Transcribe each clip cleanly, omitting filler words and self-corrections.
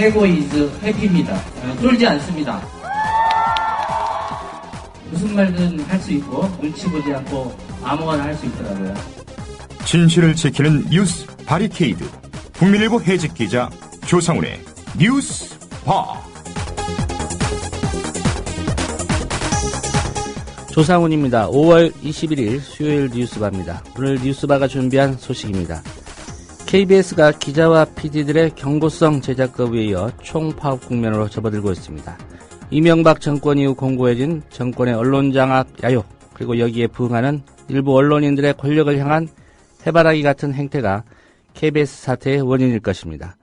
에고 이즈 해피입니다. 쫄지 않습니다. 무슨 말든 할 수 있고 눈치 보지 않고 아무거나 할 수 있더라고요. 진실을 지키는 뉴스 바리케이드. 국민일보 해직 기자 조상훈의 뉴스바. 조상훈입니다. 5월 21일 수요일 뉴스바입니다. 오늘 뉴스바가 준비한 소식입니다. KBS가 기자와 PD들의 경고성 제작거부에 이어 총파업 국면으로 접어들고 있습니다. 이명박 정권 이후 공고해진 정권의 언론장악 야욕, 그리고 여기에 부응하는 일부 언론인들의 권력을 향한 해바라기 같은 행태가 KBS 사태의 원인일 것입니다.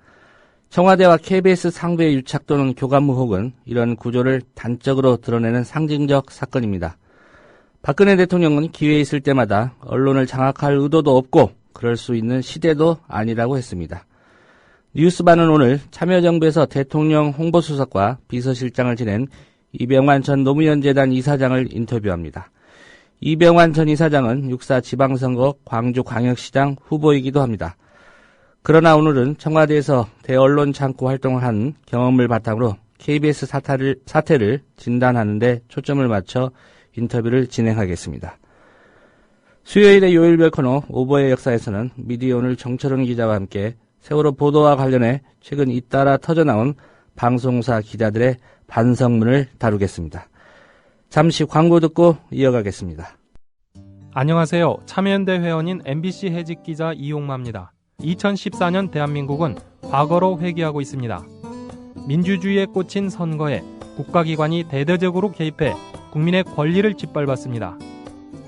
청와대와 KBS 상부의 유착 또는 교감 의혹은 이런 구조를 단적으로 드러내는 상징적 사건입니다. 박근혜 대통령은 기회 있을 때마다 언론을 장악할 의도도 없고 그럴 수 있는 시대도 아니라고 했습니다. 뉴스바는 오늘 참여정부에서 대통령 홍보수석과 비서실장을 지낸 이병환 전 노무현재단 이사장을 인터뷰합니다. 이병환 전 이사장은 6.4 지방선거 광주광역시장 후보이기도 합니다. 그러나 오늘은 청와대에서 대언론 창구 활동을 한 경험을 바탕으로 KBS 사태를 진단하는 데 초점을 맞춰 인터뷰를 진행하겠습니다. 수요일의 요일별 코너 오보의 역사에서는 미디어 오늘 정철은 기자와 함께 세월호 보도와 관련해 최근 잇따라 터져나온 방송사 기자들의 반성문을 다루겠습니다. 잠시 광고 듣고 이어가겠습니다. 안녕하세요. 참여연대 회원인 MBC 해직 기자 이용마입니다. 2014년 대한민국은 과거로 회귀하고 있습니다. 민주주의에 꽂힌 선거에 국가기관이 대대적으로 개입해 국민의 권리를 짓밟았습니다.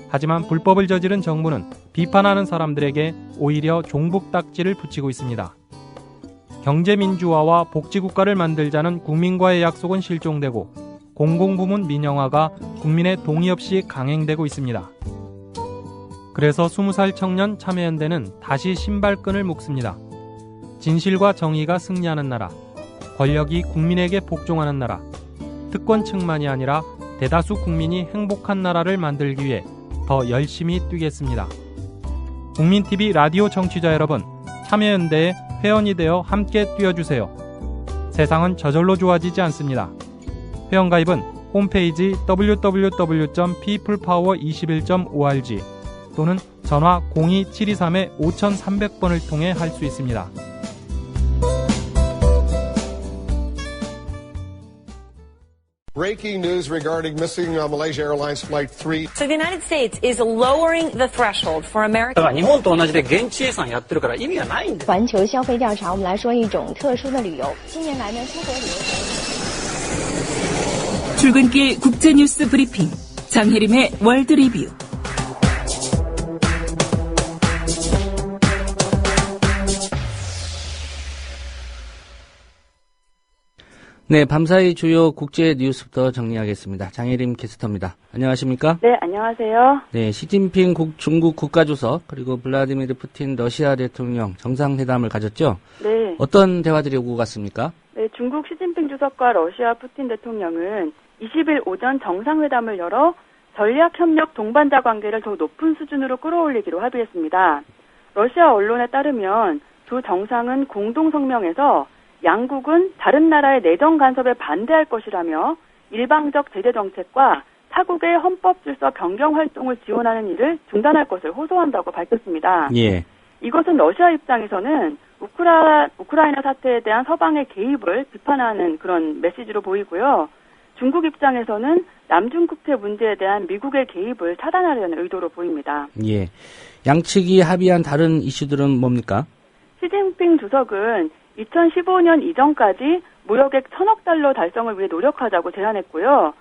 하지만 불법을 저지른 정부는 비판하는 사람들에게 오히려 종북딱지를 붙이고 있습니다. 경제민주화와 복지국가를 만들자는 국민과의 약속은 실종되고 공공부문 민영화가 국민의 동의 없이 강행되고 있습니다. 그래서 20살 청년 참여연대는 다시 신발끈을 묶습니다. 진실과 정의가 승리하는 나라, 권력이 국민에게 복종하는 나라, 특권층만이 아니라 대다수 국민이 행복한 나라를 만들기 위해 더 열심히 뛰겠습니다. 국민TV 라디오 청취자 여러분, 참여연대에 회원이 되어 함께 뛰어주세요. 세상은 저절로 좋아지지 않습니다. 회원가입은 홈페이지 www.peoplepower21.org 또는 전화 02-723-5300번을 통해 할 수 있습니다. Breaking news regarding missing Malaysia Airlines Flight 3. So the United States is lowering the threshold for American. 日本と同じで現地予算やってるから意味がないんだ。环球消费调查，我们来说一种特殊的旅游。近年来呢，出国旅游。 출근길 국제뉴스 브리핑 장혜림의 월드 리뷰. 네, 밤사이 주요 국제 뉴스부터 정리하겠습니다. 장혜림 캐스터입니다. 안녕하십니까? 네, 안녕하세요. 네, 시진핑 중국 국가주석 그리고 블라디미르 푸틴 러시아 대통령 정상회담을 가졌죠? 네. 어떤 대화들이 오고 갔습니까? 네, 중국 시진핑 주석과 러시아 푸틴 대통령은 20일 오전 정상회담을 열어 전략협력 동반자 관계를 더 높은 수준으로 끌어올리기로 합의했습니다. 러시아 언론에 따르면 두 정상은 공동성명에서 양국은 다른 나라의 내정 간섭에 반대할 것이라며 일방적 제재 정책과 타국의 헌법 질서 변경 활동을 지원하는 일을 중단할 것을 호소한다고 밝혔습니다. 예. 이것은 러시아 입장에서는 우크라이나 사태에 대한 서방의 개입을 비판하는 그런 메시지로 보이고요. 중국 입장에서는 남중국해 문제에 대한 미국의 개입을 차단하려는 의도로 보입니다. 예. 양측이 합의한 다른 이슈들은 뭡니까? 시진핑 주석은 2015년 이전까지 무역액 1,000억 달러 달성을 위해 노력하자고 제안했고요.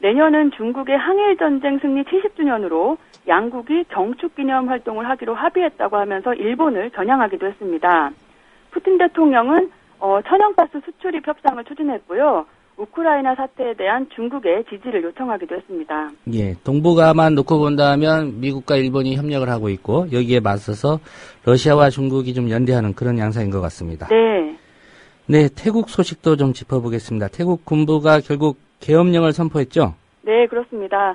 내년은 중국의 항일전쟁 승리 70주년으로 양국이 경축기념 활동을 하기로 합의했다고 하면서 일본을 겨냥하기도 했습니다. 푸틴 대통령은 천연가스 수출입 협상을 추진했고요. 우크라이나 사태에 대한 중국의 지지를 요청하기도 했습니다. 예, 동북아만 놓고 본다면 미국과 일본이 협력을 하고 있고 여기에 맞서서 러시아와 중국이 좀 연대하는 그런 양상인 것 같습니다. 네. 네, 태국 소식도 좀 짚어보겠습니다. 태국 군부가 결국 계엄령을 선포했죠? 네, 그렇습니다.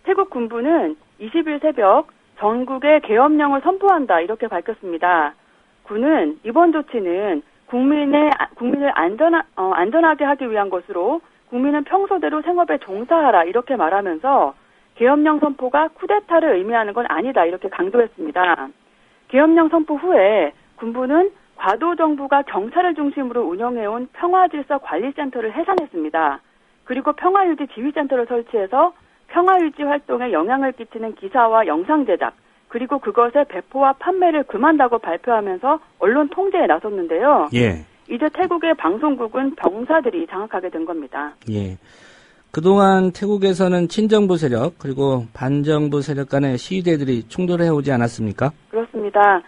태국 군부는 20일 새벽 전국에 계엄령을 선포한다 이렇게 밝혔습니다. 군은 이번 조치는 국민을 안전하게 하기 위한 것으로 국민은 평소대로 생업에 종사하라 이렇게 말하면서 계엄령 선포가 쿠데타를 의미하는 건 아니다 이렇게 강조했습니다. 계엄령 선포 후에 군부는 과도 정부가 경찰을 중심으로 운영해온 평화질서관리센터를 해산했습니다. 그리고 평화유지 지휘센터를 설치해서 평화유지 활동에 영향을 끼치는 기사와 영상 제작, 그리고 그것의 배포와 판매를 금한다고 발표하면서 언론 통제에 나섰는데요. 예. 이제 태국의 방송국은 병사들이 장악하게 된 겁니다. 예. 그동안 태국에서는 친정부 세력 그리고 반정부 세력 간의 시위대들이 충돌해오지 않았습니까? 그렇습니다.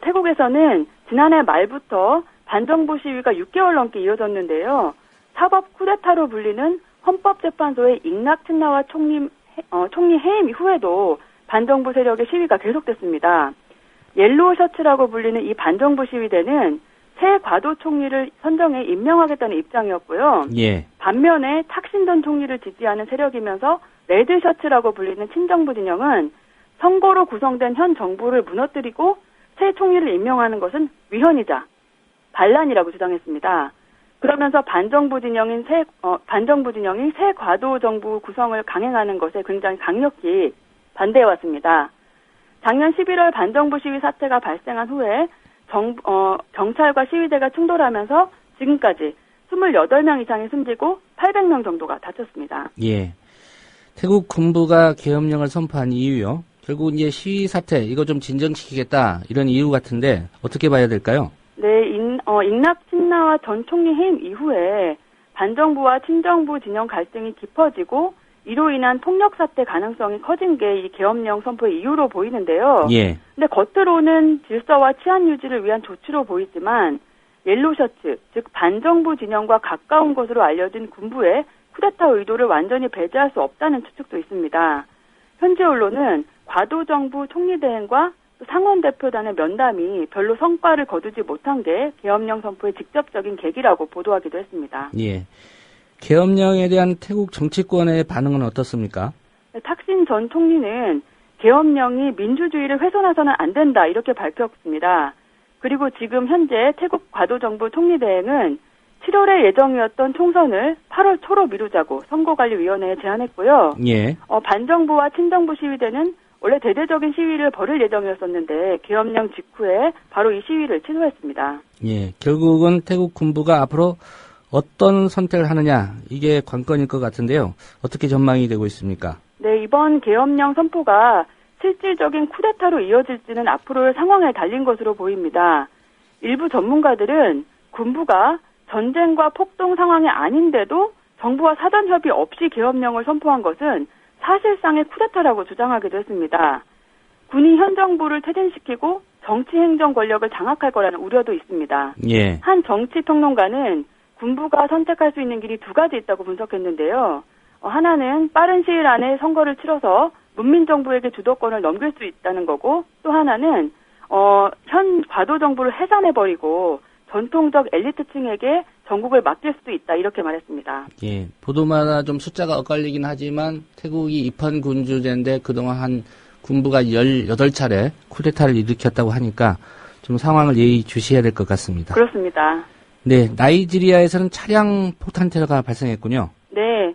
태국에서는 지난해 말부터 반정부 시위가 6개월 넘게 이어졌는데요. 사법 쿠데타로 불리는 헌법재판소의 잉락 친나와 총리 해임 이후에도 반정부 세력의 시위가 계속됐습니다. 옐로우 셔츠라고 불리는 이 반정부 시위대는 새 과도 총리를 선정해 임명하겠다는 입장이었고요. 예. 반면에 탁신 전 총리를 지지하는 세력이면서 레드 셔츠라고 불리는 친정부 진영은 선거로 구성된 현 정부를 무너뜨리고 새 총리를 임명하는 것은 위헌이자 반란이라고 주장했습니다. 그러면서 반정부 진영이 새 과도 정부 구성을 강행하는 것에 굉장히 강력히 반대해왔습니다. 작년 11월 반정부 시위 사태가 발생한 후에 경찰과 시위대가 충돌하면서 지금까지 28명 이상이 숨지고 800명 정도가 다쳤습니다. 예. 태국 군부가 계엄령을 선포한 이유요. 결국 이제 시위 사태 이거 좀 진정시키겠다 이런 이유 같은데 어떻게 봐야 될까요? 네, 잉락 친나와 전 총리 해임 이후에 반정부와 친정부 진영 갈등이 깊어지고 이로 인한 폭력 사태 가능성이 커진 게 이 계엄령 선포의 이유로 보이는데요. 예. 근데 겉으로는 질서와 치안 유지를 위한 조치로 보이지만 옐로우 셔츠, 즉 반정부 진영과 가까운 것으로 알려진 군부의 쿠데타 의도를 완전히 배제할 수 없다는 추측도 있습니다. 현지 언론은 과도 정부 총리 대행과 상원 대표단의 면담이 별로 성과를 거두지 못한 게 계엄령 선포의 직접적인 계기라고 보도하기도 했습니다. 예. 계엄령에 대한 태국 정치권의 반응은 어떻습니까? 탁신 전 총리는 계엄령이 민주주의를 훼손해서는 안 된다 이렇게 밝혔습니다. 그리고 지금 현재 태국 과도정부 총리대행은 7월에 예정이었던 총선을 8월 초로 미루자고 선거관리위원회에 제안했고요. 예. 반정부와 친정부 시위대는 원래 대대적인 시위를 벌일 예정이었었는데 계엄령 직후에 바로 이 시위를 취소했습니다. 예. 결국은 태국 군부가 앞으로 어떤 선택을 하느냐 이게 관건일 것 같은데요. 어떻게 전망이 되고 있습니까? 네, 이번 계엄령 선포가 실질적인 쿠데타로 이어질지는 앞으로의 상황에 달린 것으로 보입니다. 일부 전문가들은 군부가 전쟁과 폭동 상황이 아닌데도 정부와 사전 협의 없이 계엄령을 선포한 것은 사실상의 쿠데타라고 주장하기도 했습니다. 군이 현 정부를 퇴진시키고 정치 행정 권력을 장악할 거라는 우려도 있습니다. 예. 한 정치평론가는 군부가 선택할 수 있는 길이 두 가지 있다고 분석했는데요. 하나는 빠른 시일 안에 선거를 치러서 문민정부에게 주도권을 넘길 수 있다는 거고, 또 하나는 현 과도정부를 해산해버리고 전통적 엘리트층에게 전국을 맡길 수도 있다 이렇게 말했습니다. 예, 보도마다 좀 숫자가 엇갈리긴 하지만 태국이 입헌 군주제인데 그동안 한 군부가 18차례 쿠데타를 일으켰다고 하니까 좀 상황을 예의주시해야 될 것 같습니다. 그렇습니다. 네, 나이지리아에서는 차량 폭탄 테러가 발생했군요. 네,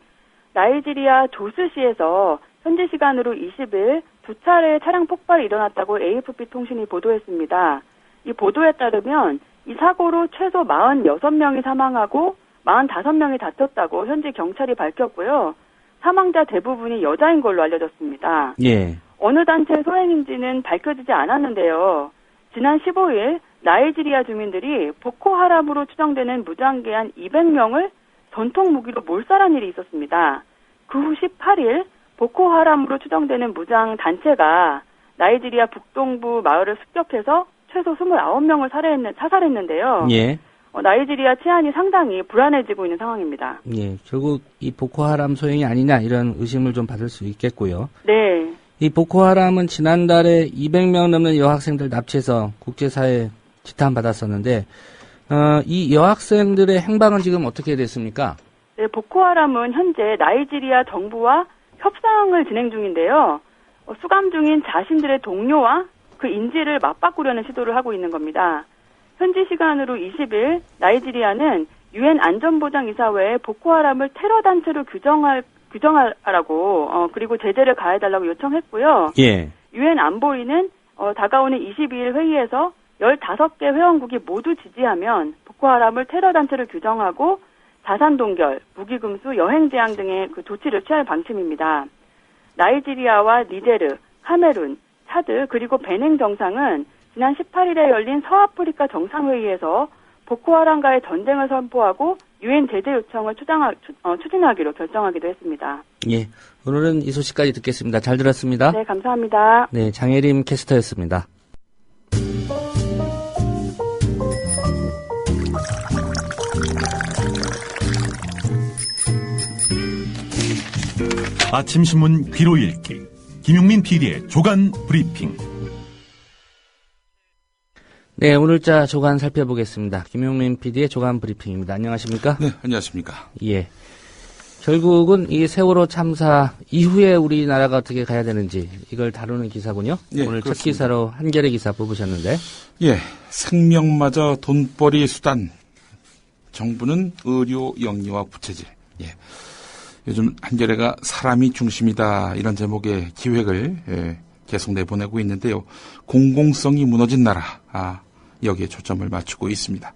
나이지리아 조스시에서 현지 시간으로 20일 두 차례의 차량 폭발이 일어났다고 AFP 통신이 보도했습니다. 이 보도에 따르면 이 사고로 최소 46명이 사망하고 45명이 다쳤다고 현지 경찰이 밝혔고요. 사망자 대부분이 여자인 걸로 알려졌습니다. 예. 어느 단체 소행인지는 밝혀지지 않았는데요. 지난 15일 나이지리아 주민들이 보코하람으로 추정되는 무장계 한 200명을 전통 무기로 몰살한 일이 있었습니다. 그 후 18일 보코하람으로 추정되는 무장 단체가 나이지리아 북동부 마을을 습격해서 최소 29명을 사살했는데요. 예. 나이지리아 치안이 상당히 불안해지고 있는 상황입니다. 예, 결국 이 보코하람 소행이 아니냐 이런 의심을 좀 받을 수 있겠고요. 네. 이 보코하람은 지난달에 200명 넘는 여학생들 납치해서 국제사회에 지탄받았었는데 이 여학생들의 행방은 지금 어떻게 됐습니까? 네, 보코하람은 현재 나이지리아 정부와 협상을 진행 중인데요. 수감 중인 자신들의 동료와 그 인질을 맞바꾸려는 시도를 하고 있는 겁니다. 현지 시간으로 20일 나이지리아는 유엔 안전보장이사회에 보코하람을 테러 단체로 규정하라고 그리고 제재를 가해달라고 요청했고요. 예. 유엔 안보리는 다가오는 22일 회의에서 15개 회원국이 모두 지지하면 보코하람을 테러 단체로 규정하고 자산 동결, 무기 금수, 여행 제한 등의 그 조치를 취할 방침입니다. 나이지리아와 니제르, 카메룬, 차드 그리고 베냉 정상은 지난 18일에 열린 서아프리카 정상회의에서 보코하람과의 전쟁을 선포하고 유엔 제재 요청을 추진하기로 결정하기도 했습니다. 예. 오늘은 이 소식까지 듣겠습니다. 잘 들었습니다. 네, 감사합니다. 네, 장혜림 캐스터였습니다. 아침 신문 귀로 읽기 김용민 PD의 조간 브리핑. 네, 오늘자 조간 살펴보겠습니다. 김용민 PD의 조간 브리핑입니다. 안녕하십니까? 네, 안녕하십니까? 예. 결국은 이 세월호 참사 이후에 우리나라가 어떻게 가야 되는지 이걸 다루는 기사군요. 예, 오늘 그렇습니다. 첫 기사로 한겨레 기사 뽑으셨는데. 예, 생명마저 돈벌이 수단. 정부는 의료 영리와 부채질. 예. 요즘 한겨레가 사람이 중심이다 이런 제목의 기획을 계속 내보내고 있는데요. 공공성이 무너진 나라. 여기에 초점을 맞추고 있습니다.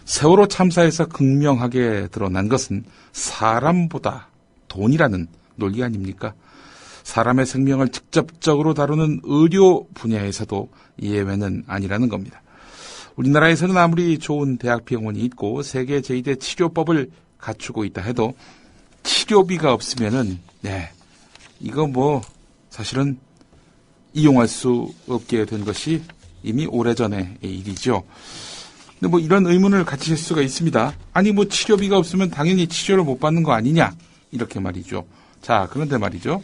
세월호 참사에서 극명하게 드러난 것은 사람보다 돈이라는 논리 아닙니까? 사람의 생명을 직접적으로 다루는 의료 분야에서도 예외는 아니라는 겁니다. 우리나라에서는 아무리 좋은 대학병원이 있고 세계 제2대 치료법을 갖추고 있다 해도 치료비가 없으면은, 이거 사실은 이용할 수 없게 된 것이 이미 오래전의 일이죠. 근데 이런 의문을 가지실 수가 있습니다. 아니, 치료비가 없으면 당연히 치료를 못 받는 거 아니냐? 이렇게 말이죠. 자, 그런데 말이죠.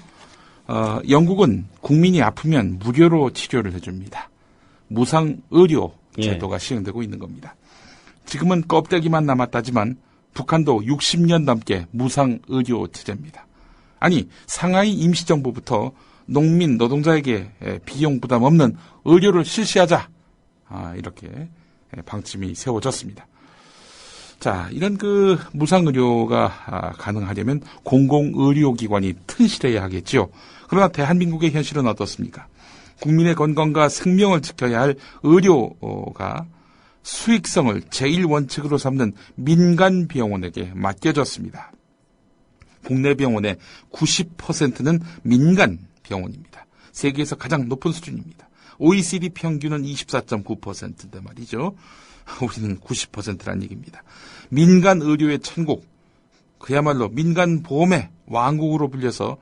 영국은 국민이 아프면 무료로 치료를 해줍니다. 무상의료 제도가 시행되고 있는 겁니다. 지금은 껍데기만 남았다지만 북한도 60년 넘게 무상의료 체제입니다. 아니, 상하이 임시정부부터 농민, 노동자에게 비용 부담 없는 의료를 실시하자. 이렇게 방침이 세워졌습니다. 자, 이런 무상의료가 가능하려면 공공의료기관이 튼실해야 하겠죠. 그러나 대한민국의 현실은 어떻습니까? 국민의 건강과 생명을 지켜야 할 의료가 수익성을 제1원칙으로 삼는 민간 병원에게 맡겨졌습니다. 국내 병원의 90%는 민간 병원입니다. 세계에서 가장 높은 수준입니다. OECD 평균은 24.9%인데 말이죠. 우리는 90%란 얘기입니다. 민간 의료의 천국, 그야말로 민간 보험의 왕국으로 불려서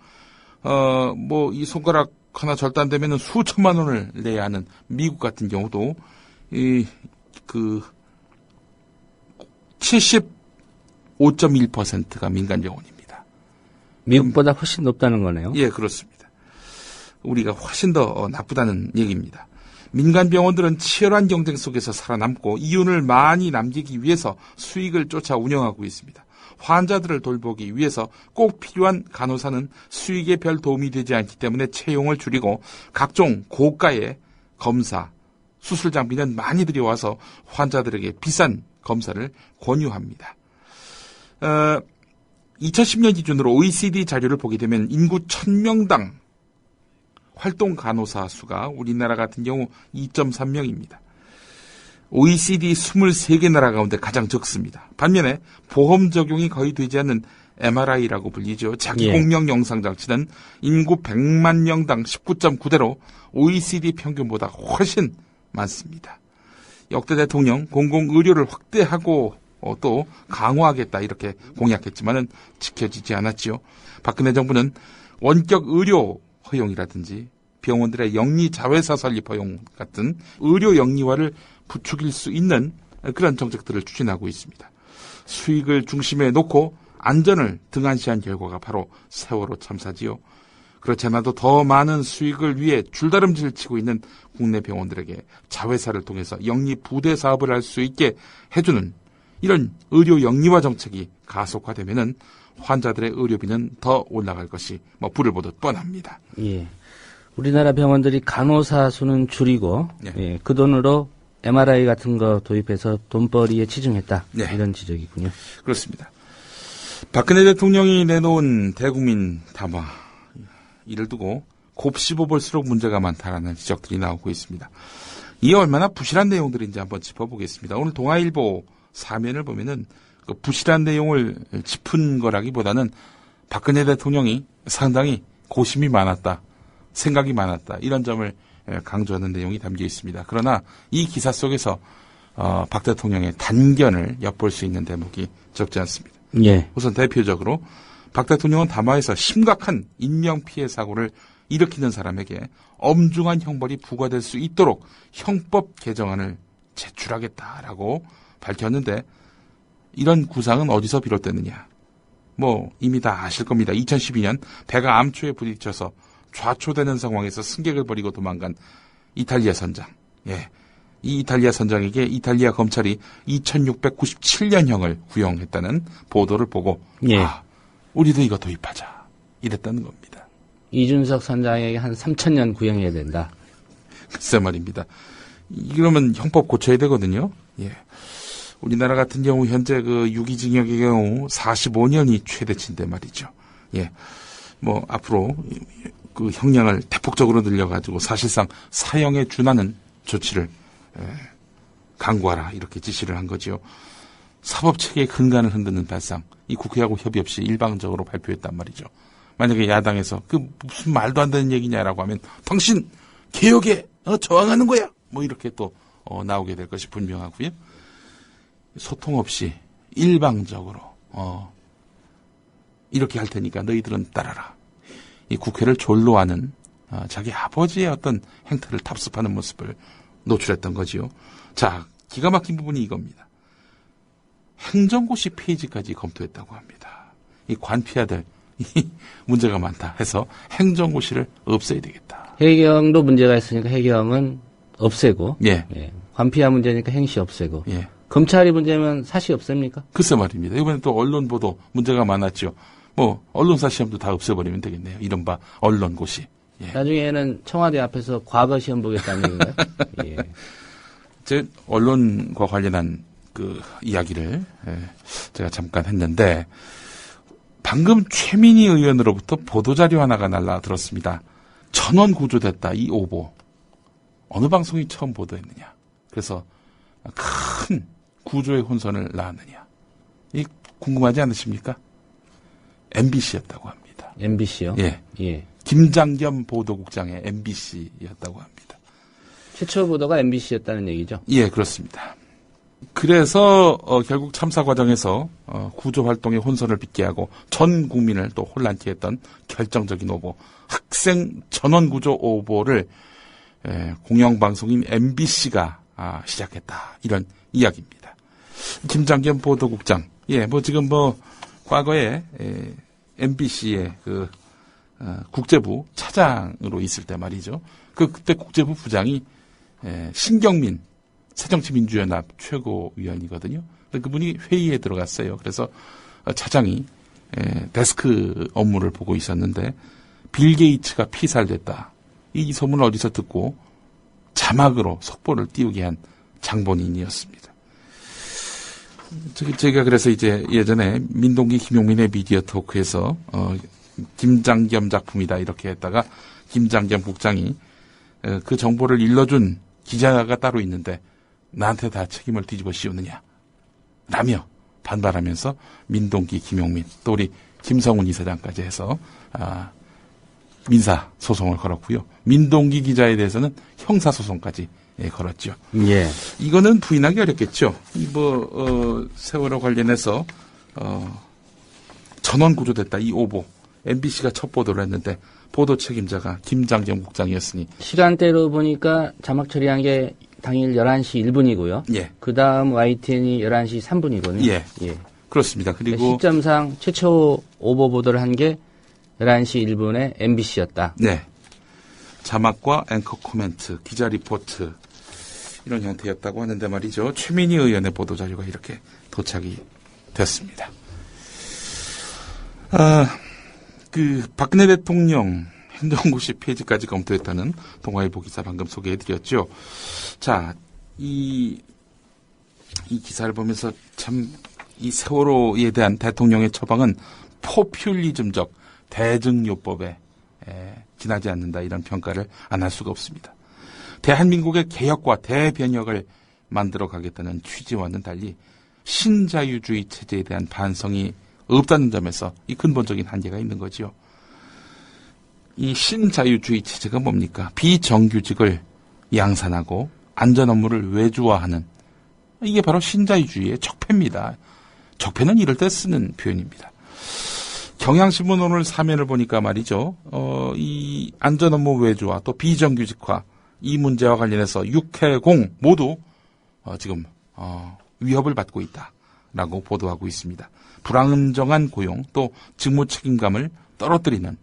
이 손가락 하나 절단되면 수천만 원을 내야 하는 미국 같은 경우도 75.1%가 민간 병원입니다. 미국보다 훨씬 높다는 거네요. 예, 그렇습니다. 우리가 훨씬 더 나쁘다는 얘기입니다. 민간 병원들은 치열한 경쟁 속에서 살아남고 이윤을 많이 남기기 위해서 수익을 쫓아 운영하고 있습니다. 환자들을 돌보기 위해서 꼭 필요한 간호사는 수익에 별 도움이 되지 않기 때문에 채용을 줄이고 각종 고가의 검사, 수술 장비는 많이 들여와서 환자들에게 비싼 검사를 권유합니다. 2010년 기준으로 OECD 자료를 보게 되면 인구 1000명당 활동 간호사 수가 우리나라 같은 경우 2.3명입니다. OECD 23개 나라 가운데 가장 적습니다. 반면에 보험 적용이 거의 되지 않는 MRI라고 불리죠. 자기공명 영상장치는 인구 100만 명당 19.9대로 OECD 평균보다 훨씬 많습니다. 역대 대통령 공공의료를 확대하고 또 강화하겠다 이렇게 공약했지만은 지켜지지 않았지요. 박근혜 정부는 원격 의료 허용이라든지 병원들의 영리 자회사 설립 허용 같은 의료 영리화를 부추길 수 있는 그런 정책들을 추진하고 있습니다. 수익을 중심에 놓고 안전을 등한시한 결과가 바로 세월호 참사지요. 그렇지 않아도 더 많은 수익을 위해 줄다름질 치고 있는 국내 병원들에게 자회사를 통해서 영리 부대 사업을 할 수 있게 해주는 이런 의료 영리화 정책이 가속화되면은 환자들의 의료비는 더 올라갈 것이 불을 보듯 뻔합니다. 예. 우리나라 병원들이 간호사 수는 줄이고 그 돈으로 MRI 같은 거 도입해서 돈벌이에 치중했다. 네. 이런 지적이군요. 그렇습니다. 박근혜 대통령이 내놓은 대국민 담화 이를 두고 곱씹어 볼수록 문제가 많다라는 지적들이 나오고 있습니다. 이게 얼마나 부실한 내용들인지 한번 짚어보겠습니다. 오늘 동아일보 사면을 보면은 그 부실한 내용을 짚은 거라기보다는 박근혜 대통령이 상당히 고심이 많았다, 생각이 많았다, 이런 점을 강조하는 내용이 담겨 있습니다. 그러나 이 기사 속에서 박 대통령의 단견을 엿볼 수 있는 대목이 적지 않습니다. 예. 우선 대표적으로 박 대통령은 담화에서 심각한 인명피해 사고를 일으키는 사람에게 엄중한 형벌이 부과될 수 있도록 형법 개정안을 제출하겠다라고 밝혔는데, 이런 구상은 어디서 비롯됐느냐? 뭐 이미 다 아실 겁니다. 2012년 배가 암초에 부딪혀서 좌초되는 상황에서 승객을 버리고 도망간 이탈리아 선장. 예. 이 이탈리아 선장에게 이탈리아 검찰이 2697년형을 구형했다는 보도를 보고, 예. 우리도 이거 도입하자, 이랬다는 겁니다. 이준석 선장에게 한 3,000년 구형해야 된다. 글쎄 말입니다. 이러면 형법 고쳐야 되거든요. 예. 우리나라 같은 경우 현재 그 유기징역의 경우 45년이 최대치인데 말이죠. 예. 뭐 앞으로 그 형량을 대폭적으로 늘려가지고 사실상 사형에 준하는 조치를 강구하라, 이렇게 지시를 한 거지요. 사법체계의 근간을 흔드는 발상, 이 국회하고 협의 없이 일방적으로 발표했단 말이죠. 만약에 야당에서 그 무슨 말도 안 되는 얘기냐라고 하면 당신 개혁에 저항하는 거야, 뭐 이렇게 또 나오게 될 것이 분명하고요. 소통 없이 일방적으로 이렇게 할 테니까 너희들은 따라라, 이 국회를 졸로 하는 자기 아버지의 어떤 행태를 답습하는 모습을 노출했던 거지요. 자, 기가 막힌 부분이 이겁니다. 행정고시 폐지까지 검토했다고 합니다. 이 관피아들 문제가 많다 해서 행정고시를 없애야 되겠다. 해경도 문제가 있으니까 해경은 없애고, 예. 예. 관피아 문제니까 행시 없애고, 예. 검찰이 문제면 사시 없앱니까? 글쎄 말입니다. 이번에 또 언론 보도 문제가 많았죠. 뭐 언론사 시험도 다 없애버리면 되겠네요. 이른바 언론고시. 예. 나중에는 청와대 앞에서 과거 시험 보겠다는 얘기인가요? 예. 제 언론과 관련한 그 이야기를 제가 잠깐 했는데, 방금 최민희 의원으로부터 보도자료 하나가 날라들었습니다. 1,000원 구조됐다, 이 오보. 어느 방송이 처음 보도했느냐. 그래서 큰 구조의 혼선을 낳았느냐. 이 궁금하지 않으십니까? MBC였다고 합니다. MBC요? 예. 예. 김장겸 보도국장의 MBC였다고 합니다. 최초 보도가 MBC였다는 얘기죠? 예, 그렇습니다. 그래서 결국 참사 과정에서 구조 활동의 혼선을 빚게 하고 전 국민을 또 혼란케 했던 결정적인 오보, 학생 전원 구조 오보를 공영방송인 MBC가 시작했다, 이런 이야기입니다. 김장겸 보도국장, 예, 뭐 지금 뭐 과거에 MBC의 그 국제부 차장으로 있을 때 말이죠. 그때 국제부 부장이 신경민 새정치민주연합 최고위원이거든요. 그분이 회의에 들어갔어요. 그래서 차장이 데스크 업무를 보고 있었는데 빌 게이츠가 피살됐다, 이 소문을 어디서 듣고 자막으로 속보를 띄우게 한 장본인이었습니다. 제가 그래서 이제 예전에 민동기 김용민의 미디어 토크에서 김장겸 작품이다 이렇게 했다가 김장겸 국장이 그 정보를 일러준 기자가 따로 있는데 나한테 다 책임을 뒤집어 씌우느냐 라며 반발하면서 민동기 김용민, 또 우리 김성훈 이사장까지 해서 민사 소송을 걸었고요. 민동기 기자에 대해서는 형사 소송까지 걸었죠. 예. 이거는 부인하기 어렵겠죠. 세월호 관련해서 1,000원 구조됐다, 이 오보. MBC가 첫 보도를 했는데 보도 책임자가 김장겸 국장이었으니, 시간대로 보니까 자막 처리한 게 당일 11시 1분이고요. 예. 그 다음 YTN이 11시 3분이거든요. 예. 예. 그렇습니다. 그리고 시점상 최초 오보 보도를 한 게 11시 1분에 MBC였다. 네. 자막과 앵커 코멘트, 기자 리포트 이런 형태였다고 하는데 말이죠. 최민희 의원의 보도 자료가 이렇게 도착이 됐습니다. 박근혜 대통령 행정고시 폐지까지 검토했다는 동아일보 기사 방금 소개해드렸죠. 자, 이 기사를 보면서 참 이 세월호에 대한 대통령의 처방은 포퓰리즘적 대증요법에 지나지 않는다, 이런 평가를 안 할 수가 없습니다. 대한민국의 개혁과 대변혁을 만들어 가겠다는 취지와는 달리 신자유주의 체제에 대한 반성이 없다는 점에서 이 근본적인 한계가 있는 거지요. 이 신자유주의 체제가 뭡니까? 비정규직을 양산하고 안전 업무를 외주화하는, 이게 바로 신자유주의의 적폐입니다. 적폐는 이럴 때 쓰는 표현입니다. 경향신문 오늘 사면을 보니까 말이죠. 이 안전 업무 외주화 또 비정규직화, 이 문제와 관련해서 육해공 모두 지금 위협을 받고 있다라고 보도하고 있습니다. 불안정한 고용 또 직무 책임감을 떨어뜨리는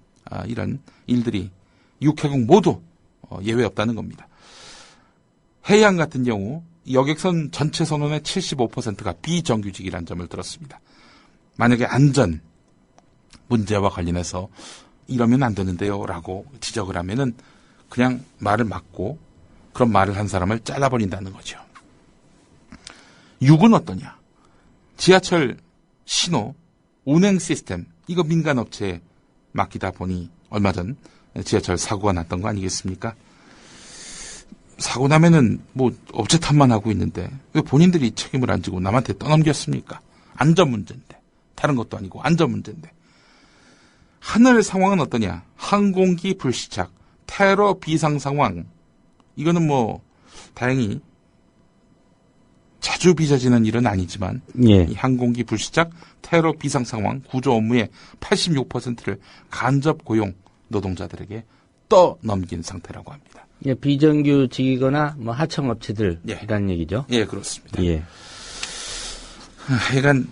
이런 일들이 육해공 모두 예외 없다는 겁니다. 해양 같은 경우 여객선 전체 선원의 75%가 비정규직이라는 점을 들었습니다. 만약에 안전 문제와 관련해서 이러면 안 되는데요 라고 지적을 하면은 그냥 말을 막고 그런 말을 한 사람을 잘라버린다는 거죠. 육은 어떠냐? 지하철 신호 운행 시스템, 이거 민간업체에 맡기다 보니 얼마 전 지하철 사고가 났던 거 아니겠습니까? 사고 나면은 뭐 업체 탓만 하고 있는데 왜 본인들이 책임을 안 지고 남한테 떠넘겼습니까? 안전 문제인데, 다른 것도 아니고 안전 문제인데. 하늘 상황은 어떠냐? 항공기 불시착, 테러 비상 상황. 이거는 뭐 다행히 자주 빚어지는 일은 아니지만 이 항공기 불시착, 테러 비상 상황, 구조 업무의 86%를 간접 고용 노동자들에게 떠넘긴 상태라고 합니다. 예, 비정규직이거나 뭐 하청업체들이라는 얘기죠. 예, 그렇습니다. 예. 하여간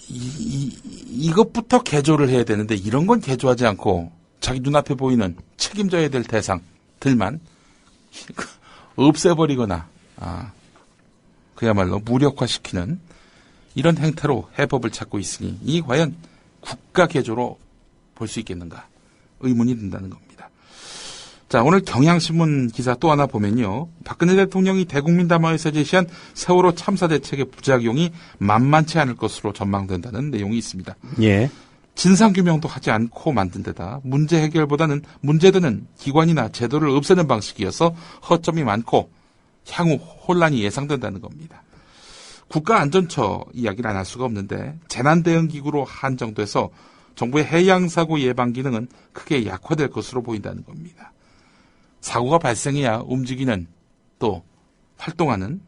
이것부터 개조를 해야 되는데 이런 건 개조하지 않고 자기 눈앞에 보이는 책임져야 될 대상들만 없애버리거나 그야말로 무력화시키는 이런 행태로 해법을 찾고 있으니 이 과연 국가 개조로 볼 수 있겠는가 의문이 든다는 겁니다. 자, 오늘 경향신문 기사 또 하나 보면요. 박근혜 대통령이 대국민 담화에서 제시한 세월호 참사 대책의 부작용이 만만치 않을 것으로 전망된다는 내용이 있습니다. 예. 진상규명도 하지 않고 만든 데다 문제 해결보다는 문제되는 기관이나 제도를 없애는 방식이어서 허점이 많고 향후 혼란이 예상된다는 겁니다. 국가안전처 이야기를 안 할 수가 없는데 재난대응기구로 한정돼서 정부의 해양사고 예방 기능은 크게 약화될 것으로 보인다는 겁니다. 사고가 발생해야 움직이는 또 활동하는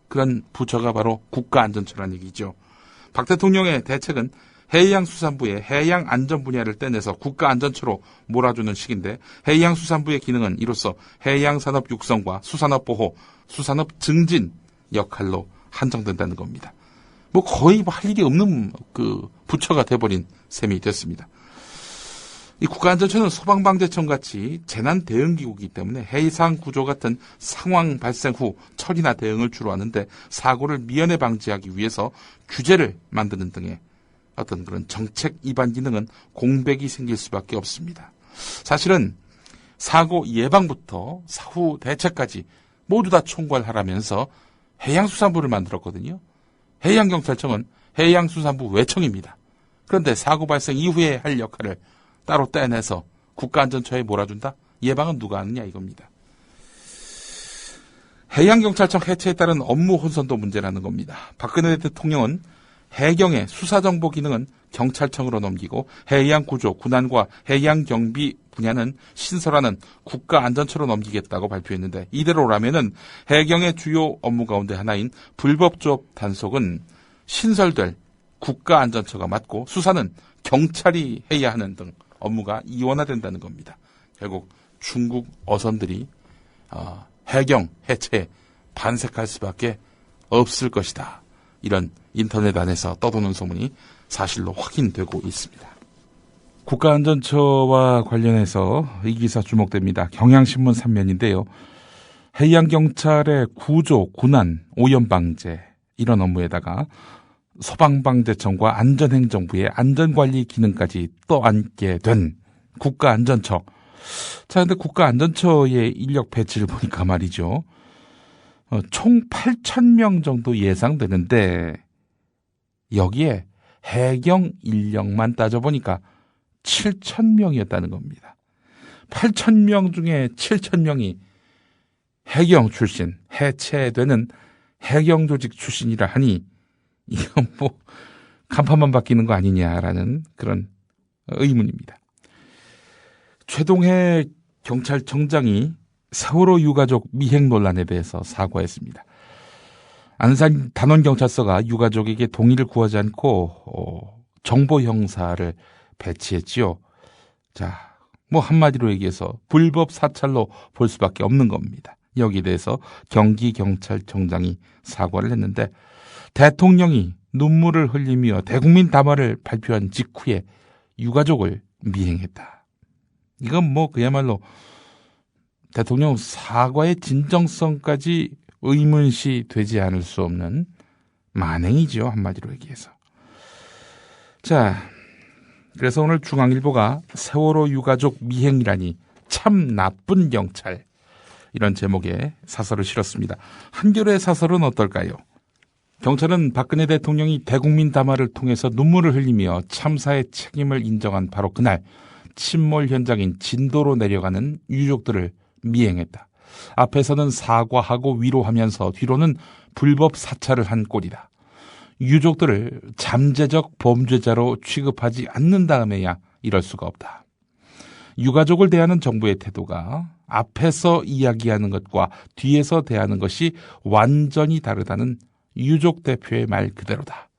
그런 부처가 바로 국가안전처라는 얘기죠. 박 대통령의 대책은 해양수산부의 해양안전 분야를 떼내서 국가안전처로 몰아주는 식인데 해양수산부의 기능은 이로써 해양산업 육성과 수산업 보호, 수산업 증진 역할로 한정된다는 겁니다. 뭐 거의 할 일이 없는 그 부처가 돼버린 셈이 됐습니다. 이 국가안전처는 소방방재청 같이 재난대응기구이기 때문에 해상구조 같은 상황 발생 후 처리나 대응을 주로 하는데 사고를 미연에 방지하기 위해서 규제를 만드는 등의 어떤 그런 정책 위반 기능은 공백이 생길 수밖에 없습니다. 사실은 사고 예방부터 사후 대책까지 모두 다 총괄하라면서 해양수산부를 만들었거든요. 해양경찰청은 해양수산부 외청입니다. 그런데 사고 발생 이후에 할 역할을 따로 떼내서 국가안전처에 몰아준다? 예방은 누가 하느냐 이겁니다. 해양경찰청 해체에 따른 업무 혼선도 문제라는 겁니다. 박근혜 대통령은 해경의 수사정보 기능은 경찰청으로 넘기고 해양구조, 군안과 해양경비 분야는 신설하는 국가안전처로 넘기겠다고 발표했는데 이대로라면은 해경의 주요 업무 가운데 하나인 불법조업 단속은 신설될 국가안전처가 맡고 수사는 경찰이 해야 하는 등 업무가 이원화된다는 겁니다. 결국 중국 어선들이 해경 해체에 반색할 수밖에 없을 것이다. 이런 인터넷 안에서 떠도는 소문이 사실로 확인되고 있습니다. 국가안전처와 관련해서 이 기사 주목됩니다. 경향신문 3면인데요. 해양경찰의 구조, 군안, 오염방제 이런 업무에다가 소방방재청과 안전행정부의 안전관리 기능까지 떠안게 된 국가안전처. 자, 근데 국가안전처의 인력 배치를 보니까 말이죠. 총 8,000명 정도 예상되는데 여기에 해경 인력만 따져보니까 7,000명이었다는 겁니다. 8,000명 중에 7,000명이 해경 출신, 해체되는 해경 조직 출신이라 하니 이건 뭐 간판만 바뀌는 거 아니냐라는 그런 의문입니다. 최동해 경찰청장이 세월호 유가족 미행 논란에 대해서 사과했습니다. 안산 단원경찰서가 유가족에게 동의를 구하지 않고 정보 형사를 배치했지요. 자, 뭐 한마디로 얘기해서 불법 사찰로 볼 수밖에 없는 겁니다. 여기에 대해서 경기경찰청장이 사과를 했는데 대통령이 눈물을 흘리며 대국민 담화를 발표한 직후에 유가족을 미행했다. 이건 뭐 그야말로 대통령 사과의 진정성까지 의문시 되지 않을 수 없는 만행이죠. 한마디로 얘기해서. 자, 그래서 오늘 중앙일보가 세월호 유가족 미행이라니 참 나쁜 경찰, 이런 제목의 사설을 실었습니다. 한겨레 사설은 어떨까요? 경찰은 박근혜 대통령이 대국민 담화를 통해서 눈물을 흘리며 참사의 책임을 인정한 바로 그날 침몰 현장인 진도로 내려가는 유족들을 미행했다. 앞에서는 사과하고 위로하면서 뒤로는 불법 사찰을 한 꼴이다. 유족들을 잠재적 범죄자로 취급하지 않는 다음에야 이럴 수가 없다. 유가족을 대하는 정부의 태도가 앞에서 이야기하는 것과 뒤에서 대하는 것이 완전히 다르다는 유족 대표의 말 그대로다.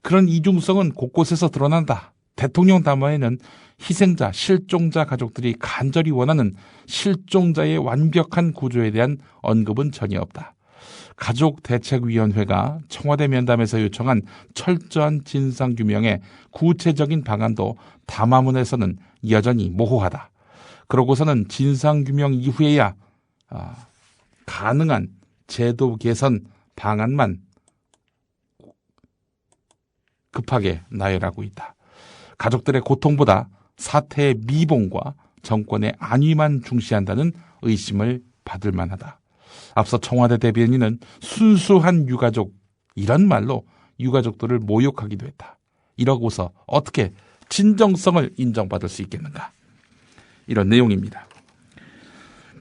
그런 이중성은 곳곳에서 드러난다. 대통령 담화에는 희생자, 실종자 가족들이 간절히 원하는 실종자의 완벽한 구조에 대한 언급은 전혀 없다. 가족대책위원회가 청와대 면담에서 요청한 철저한 진상규명의 구체적인 방안도 담화문에서는 여전히 모호하다. 그러고서는 진상규명 이후에야 가능한 제도 개선 방안만 급하게 나열하고 있다. 가족들의 고통보다 사태의 미봉과 정권의 안위만 중시한다는 의심을 받을 만하다. 앞서 청와대 대변인은 순수한 유가족, 이런 말로 유가족들을 모욕하기도 했다. 이러고서 어떻게 진정성을 인정받을 수 있겠는가? 이런 내용입니다.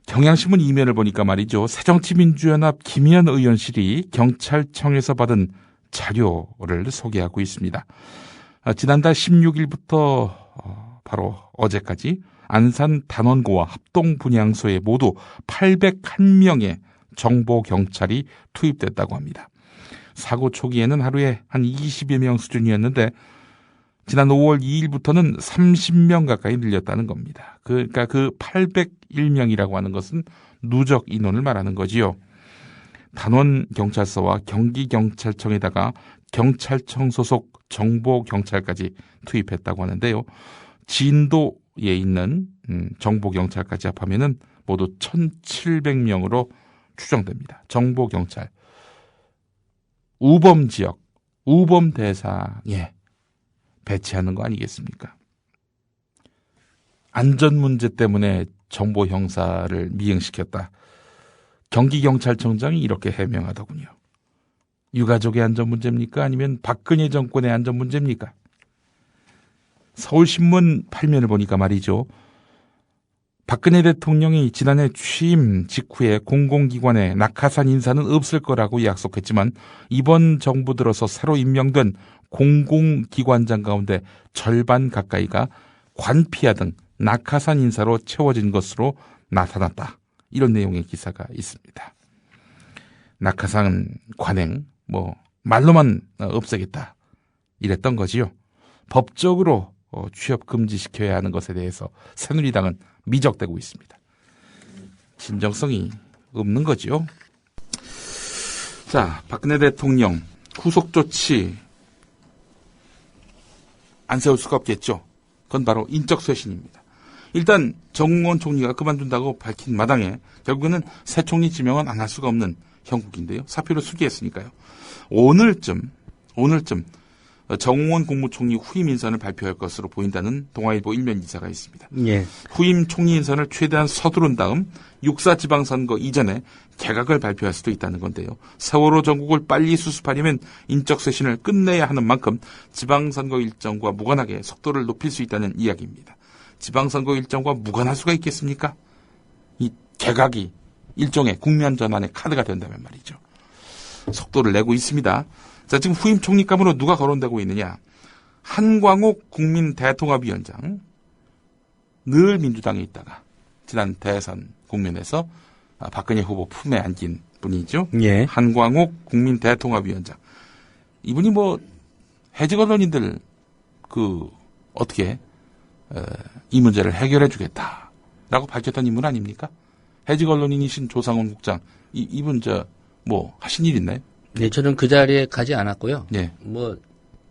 경향신문 이면을 보니까 말이죠. 새정치민주연합 김의원 의원실이 경찰청에서 받은 자료를 소개하고 있습니다. 지난달 16일부터 바로 어제까지 안산 단원고와 합동분향소에 모두 801명의 정보경찰이 투입됐다고 합니다. 사고 초기에는 하루에 한 20여 명 수준이었는데 지난 5월 2일부터는 30명 가까이 늘렸다는 겁니다. 그러니까 그 801명이라고 하는 것은 누적 인원을 말하는 거지요. 단원경찰서와 경기경찰청에다가 경찰청 소속 정보경찰까지 투입했다고 하는데요. 진도에 있는 정보경찰까지 합하면은 모두 1,700명으로 추정됩니다. 정보경찰. 우범지역, 우범대상에 배치하는 거 아니겠습니까? 안전 문제 때문에 정보 형사를 미행시켰다. 경기경찰청장이 이렇게 해명하더군요. 유가족의 안전 문제입니까? 아니면 박근혜 정권의 안전 문제입니까? 서울신문 8면을 보니까 말이죠. 박근혜 대통령이 지난해 취임 직후에 공공기관에 낙하산 인사는 없을 거라고 약속했지만 이번 정부 들어서 새로 임명된 공공기관장 가운데 절반 가까이가 관피하 등 낙하산 인사로 채워진 것으로 나타났다. 이런 내용의 기사가 있습니다. 낙하산 관행, 말로만 없애겠다. 이랬던 거지요. 법적으로 취업 금지시켜야 하는 것에 대해서 새누리당은 미적대고 있습니다. 진정성이 없는 거지요. 자, 박근혜 대통령 구속조치 안 세울 수가 없겠죠. 그건 바로 인적 쇄신입니다. 일단 정홍원 총리가 그만둔다고 밝힌 마당에 결국에는 새 총리 지명은 안 할 수가 없는 형국인데요. 사표를 수기했으니까요. 오늘쯤 정홍원 국무총리 후임 인선을 발표할 것으로 보인다는 동아일보 일면 기사가 있습니다. 예. 후임 총리 인선을 최대한 서두른 다음 6.4 지방선거 이전에 개각을 발표할 수도 있다는 건데요. 세월호 전국을 빨리 수습하려면 인적 쇄신을 끝내야 하는 만큼 지방선거 일정과 무관하게 속도를 높일 수 있다는 이야기입니다. 지방선거 일정과 무관할 수가 있겠습니까? 이 개각이 일종의 국면 전환의 카드가 된다면 말이죠. 속도를 내고 있습니다. 자, 지금 후임 총리감으로 누가 거론되고 있느냐? 한광옥 국민대통합위원장. 늘 민주당에 있다가 지난 대선 국면에서 박근혜 후보 품에 안긴 분이죠. 예. 한광옥 국민대통합위원장. 이분이 뭐 해직 언론인들 어떻게 이 문제를 해결해 주겠다라고 밝혔던 인물 아닙니까? 해직 언론인이신 조상훈 국장. 이분 하신 일 있나요? 네, 저는 그 자리에 가지 않았고요. 네.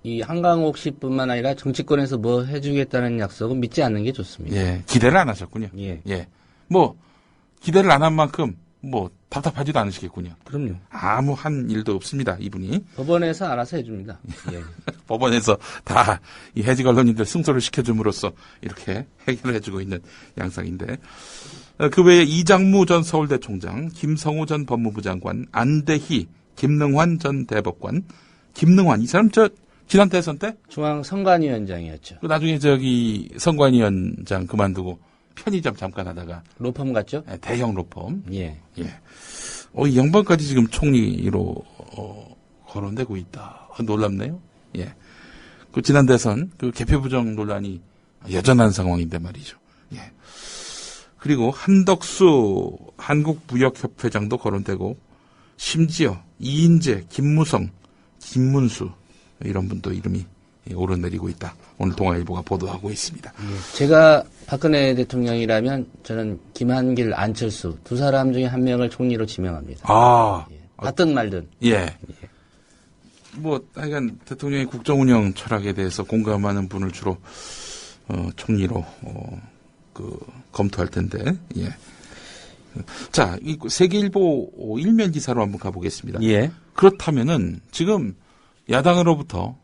이 한강옥 씨뿐만 아니라 정치권에서 뭐 해주겠다는 약속은 믿지 않는 게 좋습니다. 예, 기대를 안 하셨군요. 예. 예. 기대를 안 한 만큼, 답답하지도 않으시겠군요. 그럼요. 아무 한 일도 없습니다, 이분이. 법원에서 알아서 해줍니다. 예. 법원에서 다 이 해직 언론인들 승소를 시켜줌으로써 이렇게 해결을 해주고 있는 양상인데. 그 외에 이장무 전 서울대 총장, 김성우 전 법무부 장관, 안대희, 김능환 전 대법관, 이 사람 지난 대선 때? 중앙선관위원장이었죠. 나중에 선관위원장 그만두고 편의점 잠깐 하다가. 로펌 갔죠? 네, 대형 로펌. 예. 이 양반까지 지금 총리로, 거론되고 있다. 놀랍네요. 예. 지난 대선, 개표부정 논란이 여전한 상황인데 말이죠. 예. 그리고 한덕수 한국무역협회장도 거론되고, 심지어 이인재, 김무성, 김문수 이런 분도 이름이 오르내리고 있다. 오늘 동아일보가 보도하고 있습니다. 예. 제가 박근혜 대통령이라면 저는 김한길, 안철수 두 사람 중에 한 명을 총리로 지명합니다. 예. 받든 말든. 예. 하여간 대통령의 국정운영 철학에 대해서 공감하는 분을 주로 총리로 검토할 텐데. 예. 자, 이 세계일보 일면 기사로 한번 가보겠습니다. 예. 그렇다면은 지금 야당으로부터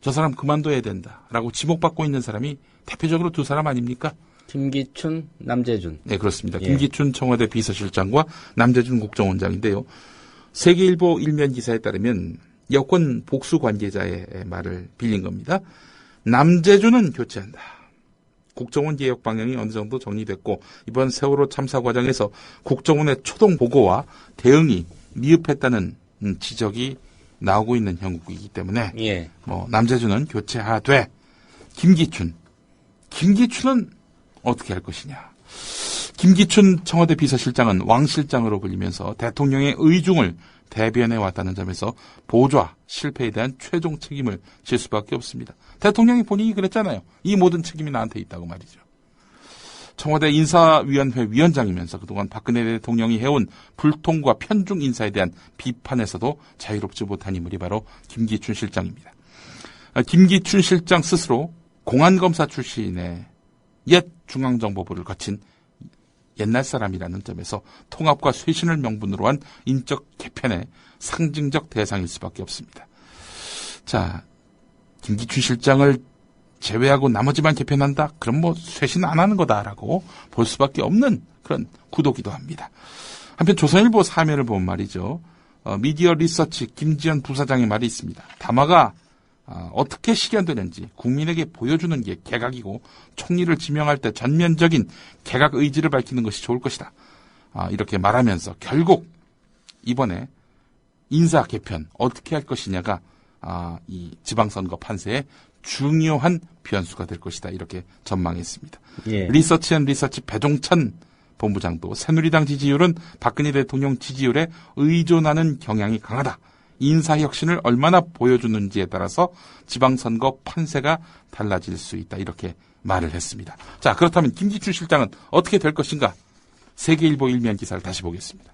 저 사람 그만둬야 된다라고 지목받고 있는 사람이 대표적으로 두 사람 아닙니까? 김기춘, 남재준. 네, 그렇습니다. 예. 김기춘 청와대 비서실장과 남재준 국정원장인데요. 세계일보 일면 기사에 따르면 여권 복수 관계자의 말을 빌린 겁니다. 남재준은 교체한다. 국정원 개혁 방향이 어느 정도 정리됐고 이번 세월호 참사 과정에서 국정원의 초동 보고와 대응이 미흡했다는 지적이 나오고 있는 형국이기 때문에 예. 남재준은 교체하되 김기춘은 어떻게 할 것이냐. 김기춘 청와대 비서실장은 왕 실장으로 불리면서 대통령의 의중을 대변해 왔다는 점에서 보좌 실패에 대한 최종 책임을 질 수밖에 없습니다. 대통령이 본인이 그랬잖아요. 이 모든 책임이 나한테 있다고 말이죠. 청와대 인사위원회 위원장이면서 그동안 박근혜 대통령이 해온 불통과 편중 인사에 대한 비판에서도 자유롭지 못한 인물이 바로 김기춘 실장입니다. 김기춘 실장 스스로 공안검사 출신의 옛 중앙정보부를 거친 옛날 사람이라는 점에서 통합과 쇄신을 명분으로 한 인적 개편의 상징적 대상일 수밖에 없습니다. 자, 김기춘 실장을 제외하고 나머지만 개편한다? 그럼 쇄신 안 하는 거다라고 볼 수밖에 없는 그런 구도기도 합니다. 한편 조선일보 사면을 보면 말이죠. 미디어 리서치 김지연 부사장의 말이 있습니다. 담화가 어떻게 실현되는지 국민에게 보여주는 게 개각이고 총리를 지명할 때 전면적인 개각 의지를 밝히는 것이 좋을 것이다. 이렇게 말하면서 결국 이번에 인사 개편 어떻게 할 것이냐가 이 지방선거 판세에 중요한 변수가 될 것이다. 이렇게 전망했습니다. 예. 리서치 배종찬 본부장도 새누리당 지지율은 박근혜 대통령 지지율에 의존하는 경향이 강하다. 인사혁신을 얼마나 보여주는지에 따라서 지방선거 판세가 달라질 수 있다. 이렇게 말을 했습니다. 자, 그렇다면 김기춘 실장은 어떻게 될 것인가? 세계일보 일면 기사를 다시 보겠습니다.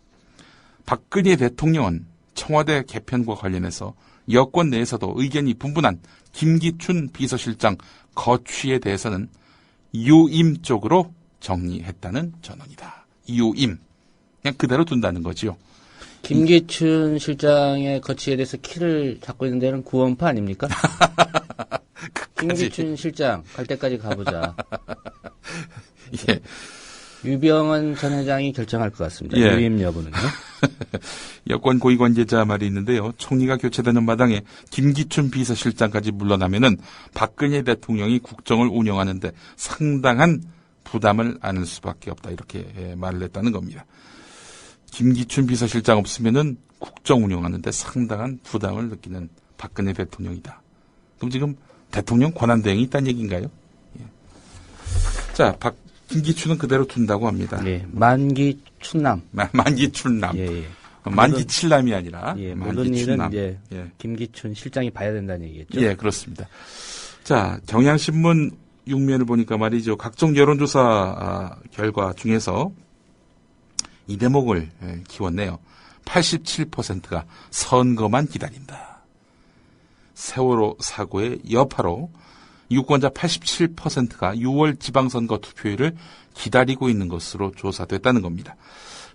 박근혜 대통령은 청와대 개편과 관련해서 여권 내에서도 의견이 분분한 김기춘 비서실장 거취에 대해서는 유임 쪽으로 정리했다는 전언이다. 유임. 그냥 그대로 둔다는 거지요. 김기춘 실장의 거취에 대해서 키를 잡고 있는 데는 구원파 아닙니까? 김기춘 실장 갈 때까지 가보자. 예. 유병헌 전 회장이 결정할 것 같습니다. 예. 유임 여부는요. 여권 고위 관계자 말이 있는데요. 총리가 교체되는 마당에 김기춘 비서실장까지 물러나면은 박근혜 대통령이 국정을 운영하는데 상당한 부담을 안을 수밖에 없다. 이렇게 말을 했다는 겁니다. 김기춘 비서실장 없으면은 국정 운영하는데 상당한 부담을 느끼는 박근혜 대통령이다. 그럼 지금 대통령 권한대행이 있다는 얘기인가요? 예. 자, 김기춘은 그대로 둔다고 합니다. 예, 만기춘남. 만기춘남. 예, 예. 만기칠남이 아니라. 예, 모든 일은 이제 예. 김기춘 실장이 봐야 된다는 얘기겠죠. 예, 그렇습니다. 자, 경향신문 6면을 보니까 말이죠. 각종 여론조사 결과 중에서 이 대목을 키웠네요. 87%가 선거만 기다린다. 세월호 사고의 여파로 유권자 87%가 6월 지방선거 투표율을 기다리고 있는 것으로 조사됐다는 겁니다.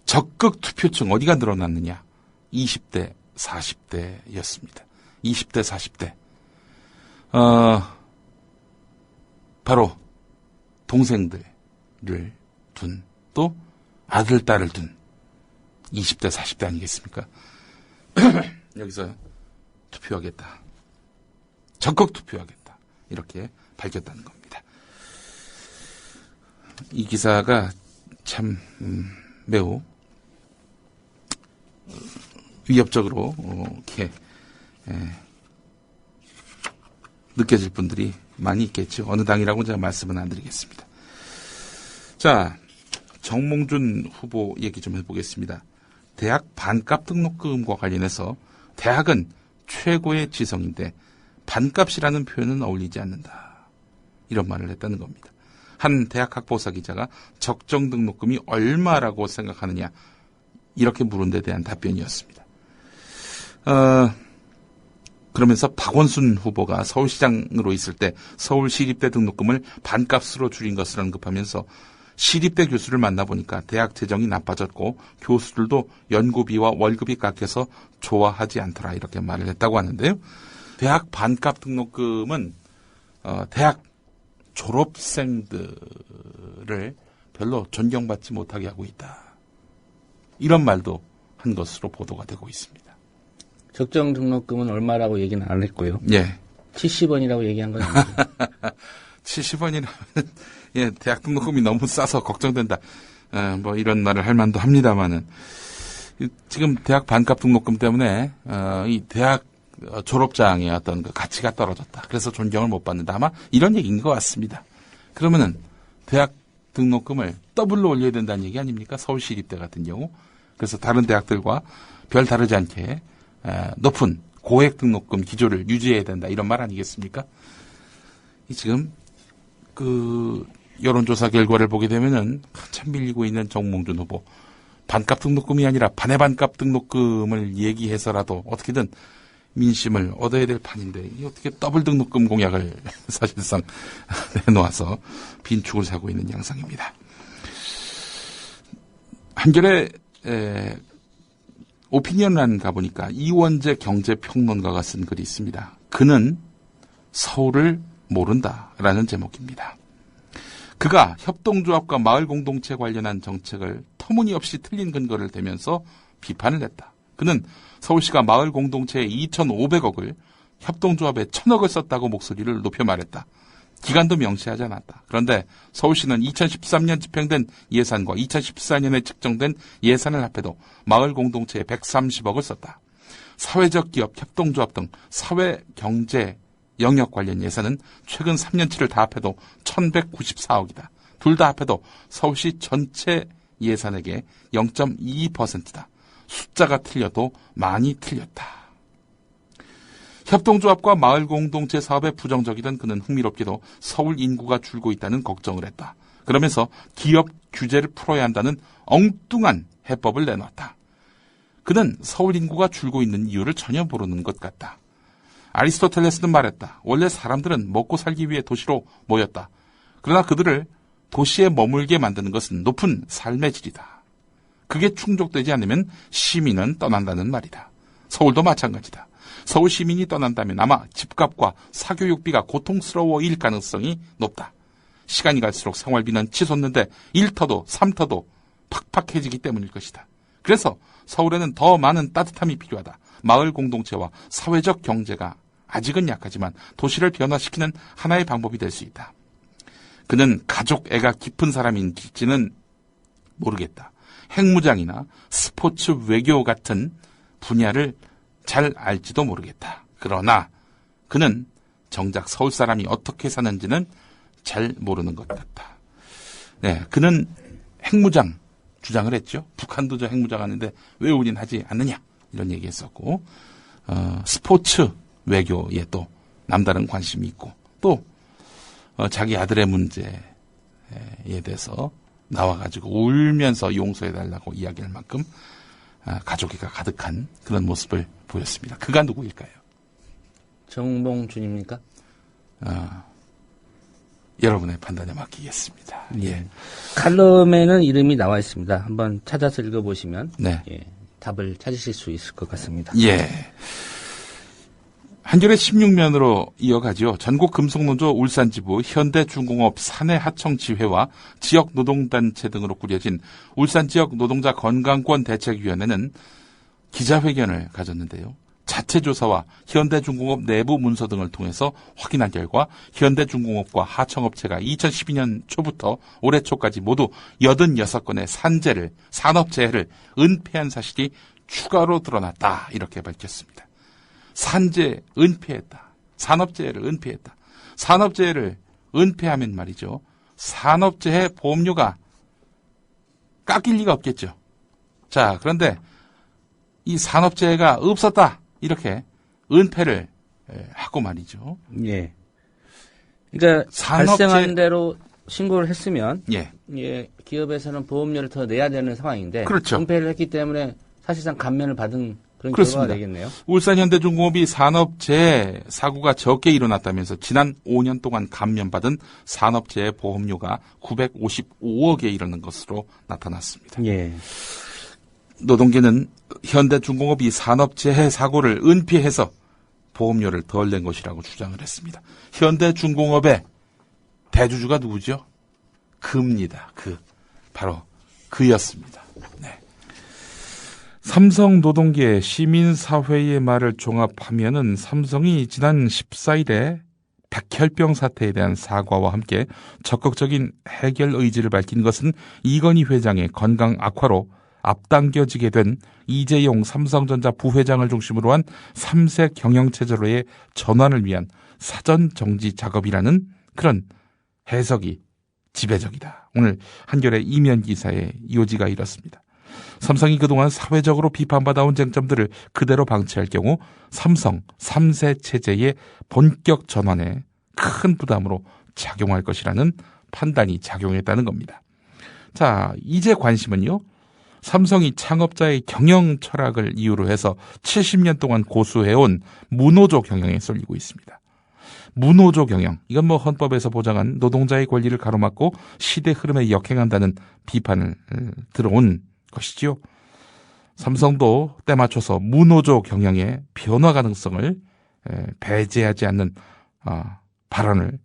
적극 투표층 어디가 늘어났느냐? 20대, 40대였습니다. 20대, 40대. 바로 동생들을 둔, 또 아들, 딸을 둔 20대, 40대 아니겠습니까? 여기서 투표하겠다. 적극 투표하겠다. 이렇게 밝혔다는 겁니다. 이 기사가 참 매우 위협적으로 이렇게 느껴질 분들이 많이 있겠죠. 어느 당이라고 제가 말씀은 안 드리겠습니다. 자, 정몽준 후보 얘기 좀 해보겠습니다. 대학 반값 등록금과 관련해서 대학은 최고의 지성인데 반값이라는 표현은 어울리지 않는다. 이런 말을 했다는 겁니다. 한 대학 학보사 기자가 적정 등록금이 얼마라고 생각하느냐 이렇게 물은 데 대한 답변이었습니다. 그러면서 박원순 후보가 서울시장으로 있을 때 서울시립대 등록금을 반값으로 줄인 것을 언급하면서 시립대 교수를 만나보니까 대학 재정이 나빠졌고 교수들도 연구비와 월급이 깎여서 좋아하지 않더라 이렇게 말을 했다고 하는데요. 대학 반값 등록금은 대학 졸업생들을 별로 존경받지 못하게 하고 있다. 이런 말도 한 것으로 보도가 되고 있습니다. 적정 등록금은 얼마라고 얘기는 안 했고요. 예. 70원이라고 얘기한 건 아니죠. 70원이라면 예, 대학 등록금이 너무 싸서 걱정된다. 뭐 이런 말을 할 만도 합니다만은 지금 대학 반값 등록금 때문에 이 대학 졸업장의 어떤 그 가치가 떨어졌다. 그래서 존경을 못 받는다. 아마 이런 얘기인 것 같습니다. 그러면은 대학 등록금을 더블로 올려야 된다는 얘기 아닙니까? 서울시립대 같은 경우. 그래서 다른 대학들과 별 다르지 않게 높은 고액 등록금 기조를 유지해야 된다. 이런 말 아니겠습니까? 지금 그 여론조사 결과를 보게 되면은 한참 밀리고 있는 정몽준 후보. 반값 등록금이 아니라 반의 반값 등록금을 얘기해서라도 어떻게든 민심을 얻어야 될 판인데 어떻게 더블 등록금 공약을 사실상 내놓아서 빈축을 사고 있는 양상입니다. 한겨레 오피니언란 가보니까 이원재 경제평론가가 쓴 글이 있습니다. 그는 서울을 모른다라는 제목입니다. 그가 협동조합과 마을공동체 관련한 정책을 터무니없이 틀린 근거를 대면서 비판을 했다. 그는 서울시가 마을공동체에 2,500억을 협동조합에 1,000억을 썼다고 목소리를 높여 말했다. 기간도 명시하지 않았다. 그런데 서울시는 2013년 집행된 예산과 2014년에 측정된 예산을 합해도 마을공동체에 130억을 썼다. 사회적 기업, 협동조합 등 사회경제 영역 관련 예산은 최근 3년치를 다 합해도 1,194억이다. 둘 다 합해도 서울시 전체 예산액의 0.22%다. 숫자가 틀려도 많이 틀렸다. 협동조합과 마을공동체 사업에 부정적이던 그는 흥미롭게도 서울 인구가 줄고 있다는 걱정을 했다. 그러면서 기업 규제를 풀어야 한다는 엉뚱한 해법을 내놨다. 그는 서울 인구가 줄고 있는 이유를 전혀 모르는 것 같다. 아리스토텔레스는 말했다. 원래 사람들은 먹고 살기 위해 도시로 모였다. 그러나 그들을 도시에 머물게 만드는 것은 높은 삶의 질이다. 그게 충족되지 않으면 시민은 떠난다는 말이다. 서울도 마찬가지다. 서울 시민이 떠난다면 아마 집값과 사교육비가 고통스러워일 가능성이 높다. 시간이 갈수록 생활비는 치솟는데 1터도 3터도 팍팍해지기 때문일 것이다. 그래서 서울에는 더 많은 따뜻함이 필요하다. 마을 공동체와 사회적 경제가 아직은 약하지만 도시를 변화시키는 하나의 방법이 될 수 있다. 그는 가족 애가 깊은 사람인지는 모르겠다. 핵무장이나 스포츠 외교 같은 분야를 잘 알지도 모르겠다. 그러나 그는 정작 서울 사람이 어떻게 사는지는 잘 모르는 것 같다. 네, 그는 핵무장 주장을 했죠. 북한도 저 핵무장하는데 왜 우린 하지 않느냐 이런 얘기했었고, 스포츠 외교에 또 남다른 관심이 있고, 또 자기 아들의 문제에 대해서 나와가지고 울면서 용서해달라고 이야기할 만큼 가족애가 가득한 그런 모습을 보였습니다. 그가 누구일까요? 정봉준입니까? 여러분의 판단에 맡기겠습니다. 예. 칼럼에는 이름이 나와 있습니다. 한번 찾아서 읽어보시면 네. 예, 답을 찾으실 수 있을 것 같습니다. 예. 한겨레 16면으로 이어가죠. 전국금속노조 울산지부, 현대중공업 사내하청지회와 지역노동단체 등으로 꾸려진 울산지역 노동자 건강권 대책위원회는 기자회견을 가졌는데요. 자체조사와 현대중공업 내부 문서 등을 통해서 확인한 결과 현대중공업과 하청업체가 2012년 초부터 올해 초까지 모두 86건의 산업재해를 은폐한 사실이 추가로 드러났다. 이렇게 밝혔습니다. 산재 은폐했다. 산업재해를 은폐했다. 산업재해를 은폐하면 말이죠. 산업재해 보험료가 깎일 리가 없겠죠. 자, 그런데 이 산업재해가 없었다. 이렇게 은폐를 하고 말이죠. 예. 그러니까 발생한 대로 신고를 했으면 예, 기업에서는 보험료를 더 내야 되는 상황인데 그렇죠. 은폐를 했기 때문에 사실상 감면을 받은 그런 그렇습니다. 결과가 되겠네요. 울산현대중공업이 산업재해 사고가 적게 일어났다면서 지난 5년 동안 감면받은 산업재해 보험료가 955억에 이르는 것으로 나타났습니다. 예. 노동계는 현대중공업이 산업재해 사고를 은폐해서 보험료를 덜 낸 것이라고 주장을 했습니다. 현대중공업의 대주주가 누구죠? 그입니다. 바로 그였습니다. 네. 삼성 노동계 시민사회의 말을 종합하면은 삼성이 지난 14일에 백혈병 사태에 대한 사과와 함께 적극적인 해결 의지를 밝힌 것은 이건희 회장의 건강 악화로 앞당겨지게 된 이재용 삼성전자 부회장을 중심으로 한 3세 경영체제로의 전환을 위한 사전 정지 작업이라는 그런 해석이 지배적이다. 오늘 한겨레 이면 기사의 요지가 이렇습니다. 삼성이 그동안 사회적으로 비판받아온 쟁점들을 그대로 방치할 경우 삼성 3세 체제의 본격 전환에 큰 부담으로 작용할 것이라는 판단이 작용했다는 겁니다. 자, 이제 관심은요. 삼성이 창업자의 경영 철학을 이유로 해서 70년 동안 고수해온 무노조 경영에 쏠리고 있습니다. 무노조 경영, 이건 헌법에서 보장한 노동자의 권리를 가로막고 시대 흐름에 역행한다는 비판을 들어온 것이지요. 삼성도 때맞춰서 무노조 경영의 변화 가능성을 배제하지 않는 발언을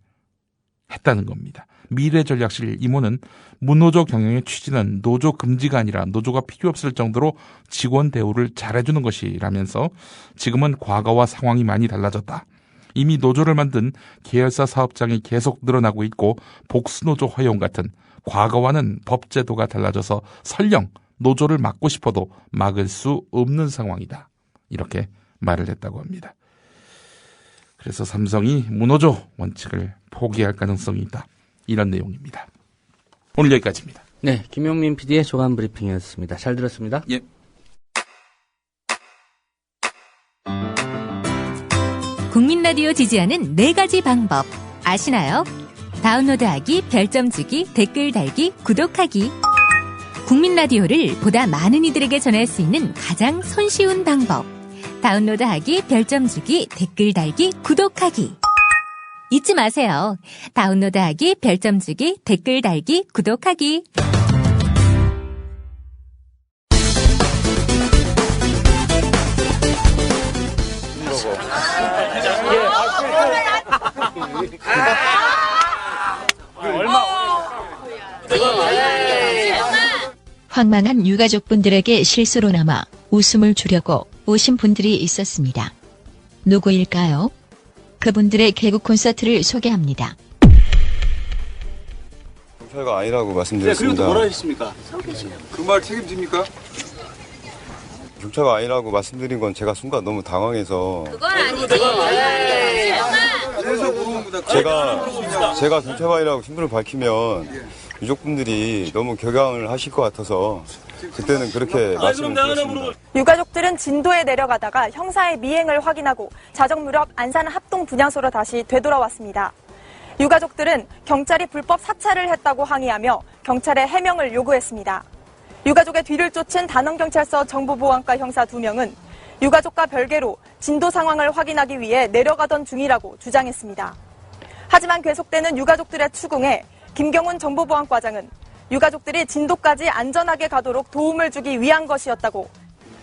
했다는 겁니다. 미래전략실 이모는 무노조 경영의 취지는 노조 금지가 아니라 노조가 필요 없을 정도로 직원 대우를 잘해주는 것이라면서 지금은 과거와 상황이 많이 달라졌다. 이미 노조를 만든 계열사 사업장이 계속 늘어나고 있고 복수노조 허용 같은 과거와는 법제도가 달라져서 설령 노조를 막고 싶어도 막을 수 없는 상황이다. 이렇게 말을 했다고 합니다. 그래서 삼성이 무노조 원칙을 포기할 가능성이 있다. 이런 내용입니다. 오늘 여기까지입니다. 네, 김용민 PD의 조간 브리핑이었습니다. 잘 들었습니다. 예. 국민 라디오 지지하는 4가지 방법 아시나요? 다운로드하기, 별점 주기, 댓글 달기, 구독하기. 국민 라디오를 보다 많은 이들에게 전할 수 있는 가장 손쉬운 방법. 다운로드하기, 별점 주기, 댓글 달기, 구독하기. 잊지 마세요. 다운로드하기, 별점 주기, 댓글 달기, 구독하기. 황망한 유가족분들에게 실수로 남아 웃음을 주려고 오신 분들이 있었습니다. 누구일까요? 그분들의 개그 콘서트를 소개합니다. 경찰가 아니라고 말씀드렸습니다. 그리고 뭐라 하셨습니까? 그 말 책임집니까? 경찰가 아니라고 말씀드린 건 제가 순간 너무 당황해서. 그건 아니지. 그래서 물어봅니다. 제가 경찰가 아니라고 신분을 밝히면 유족분들이 너무 격앙을 하실 것 같아서 그때는 그렇게 말씀을 드렸습니다. 유가족들은 진도에 내려가다가 형사의 미행을 확인하고 자정 무렵 안산 합동 분향소로 다시 되돌아왔습니다. 유가족들은 경찰이 불법 사찰을 했다고 항의하며 경찰에 해명을 요구했습니다. 유가족의 뒤를 쫓은 단원경찰서 정보보안과 형사 2명은 유가족과 별개로 진도 상황을 확인하기 위해 내려가던 중이라고 주장했습니다. 하지만 계속되는 유가족들의 추궁에 김경훈 정보보안과장은 유가족들이 진도까지 안전하게 가도록 도움을 주기 위한 것이었다고.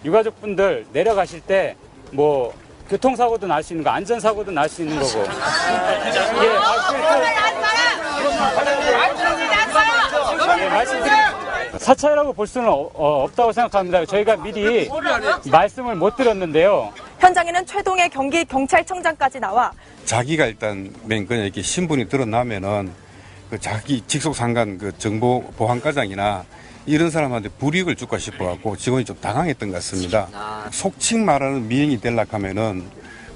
유가족분들 내려가실 때 뭐 교통사고도 날 수 있는 거, 안전사고도 날 수 있는 거고. 말씀드립니다. 사찰이라고 볼 수는 없다고 생각합니다. 저희가 미리 말씀을 못 드렸는데요. 현장에는 최동의 경기 경찰청장까지 나와 자기가 일단 그냥 이렇게 신분이 드러나면은 그 자기 직속 상관 그 정보 보안과장이나 이런 사람한테 불이익을 줄까 싶어갖고 직원이 좀 당황했던 것 같습니다. 속칭 말하는 미행이 되려고 하면은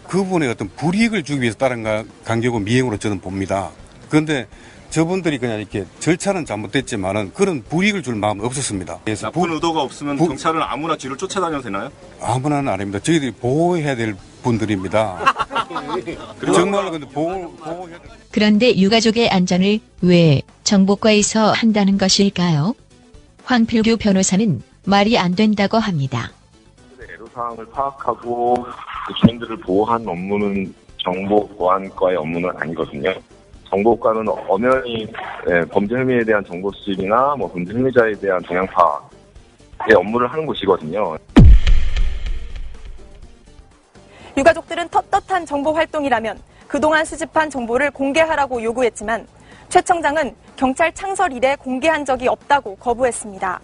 그분의 어떤 불이익을 주기 위해서 다른 간격고 미행으로 저는 봅니다. 그런데 저분들이 그냥 이렇게 절차는 잘못됐지만은 그런 불이익을 줄 마음은 없었습니다. 그래서 나쁜 의도가 없으면 경찰은 아무나 뒤를 쫓아다녀도 되나요? 아무나는 아닙니다. 저희들이 보호해야 될 분들입니다. 정말로 근데 보호해야 될. 그런데 유가족의 안전을 왜 정보과에서 한다는 것일까요? 황필규 변호사는 말이 안 된다고 합니다. 애로사항을 파악하고 주민들을 보호하는 업무는 정보보안과의 업무는 아니거든요. 정보과는 엄연히 범죄 혐의에 대한 정보 수집이나 범죄 혐의자에 대한 동향 파악의 업무를 하는 곳이거든요. 유가족들은 떳떳한 정보 활동이라면 그동안 수집한 정보를 공개하라고 요구했지만 최 청장은 경찰 창설 이래 공개한 적이 없다고 거부했습니다.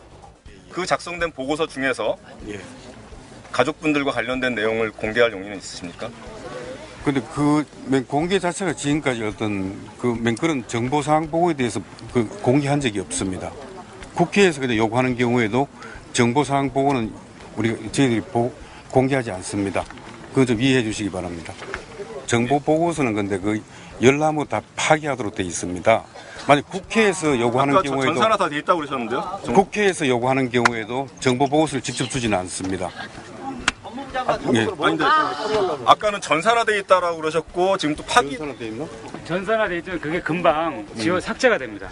그 작성된 보고서 중에서 가족분들과 관련된 내용을 공개할 용의는 있으십니까? 근데 그 공개 자체가 지금까지 어떤 그런 정보사항 보고에 대해서 공개한 적이 없습니다. 국회에서 근데 요구하는 경우에도 정보사항 보고는 저희들이 공개하지 않습니다. 그거 좀 이해해 주시기 바랍니다. 정보 보고서는 근데 열나무 다 파기하도록 되어 있습니다. 만약 국회에서 요구하는 경우에도 전산화 다 돼 있다고 그러셨는데요? 국회에서 요구하는 경우에도 정보 보고서를 직접 주지는 않습니다. 아닌데 아까는 전산화돼 있다라고 그러셨고 지금 또 파기 전산화돼 있나? 전산화돼 있으면 그게 금방 지워 삭제가 됩니다.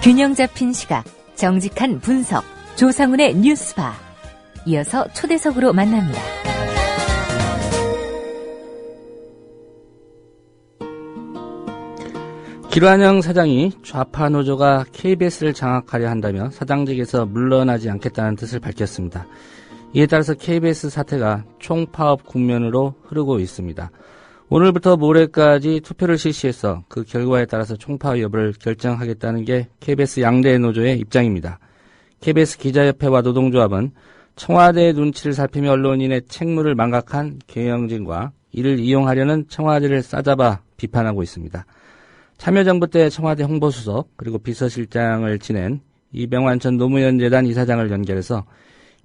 균형 잡힌 시각, 정직한 분석, 조상훈의 뉴스바. 이어서 초대석으로 만납니다. 길환영 사장이 좌파 노조가 KBS를 장악하려 한다며 사장직에서 물러나지 않겠다는 뜻을 밝혔습니다. 이에 따라서 KBS 사태가 총파업 국면으로 흐르고 있습니다. 오늘부터 모레까지 투표를 실시해서 그 결과에 따라서 총파업 여부를 결정하겠다는 게 KBS 양대 노조의 입장입니다. KBS 기자협회와 노동조합은 청와대의 눈치를 살피며 언론인의 책무를 망각한 경영진과 이를 이용하려는 청와대를 싸잡아 비판하고 있습니다. 참여정부 때 청와대 홍보수석 그리고 비서실장을 지낸 이병환 전 노무현재단 이사장을 연결해서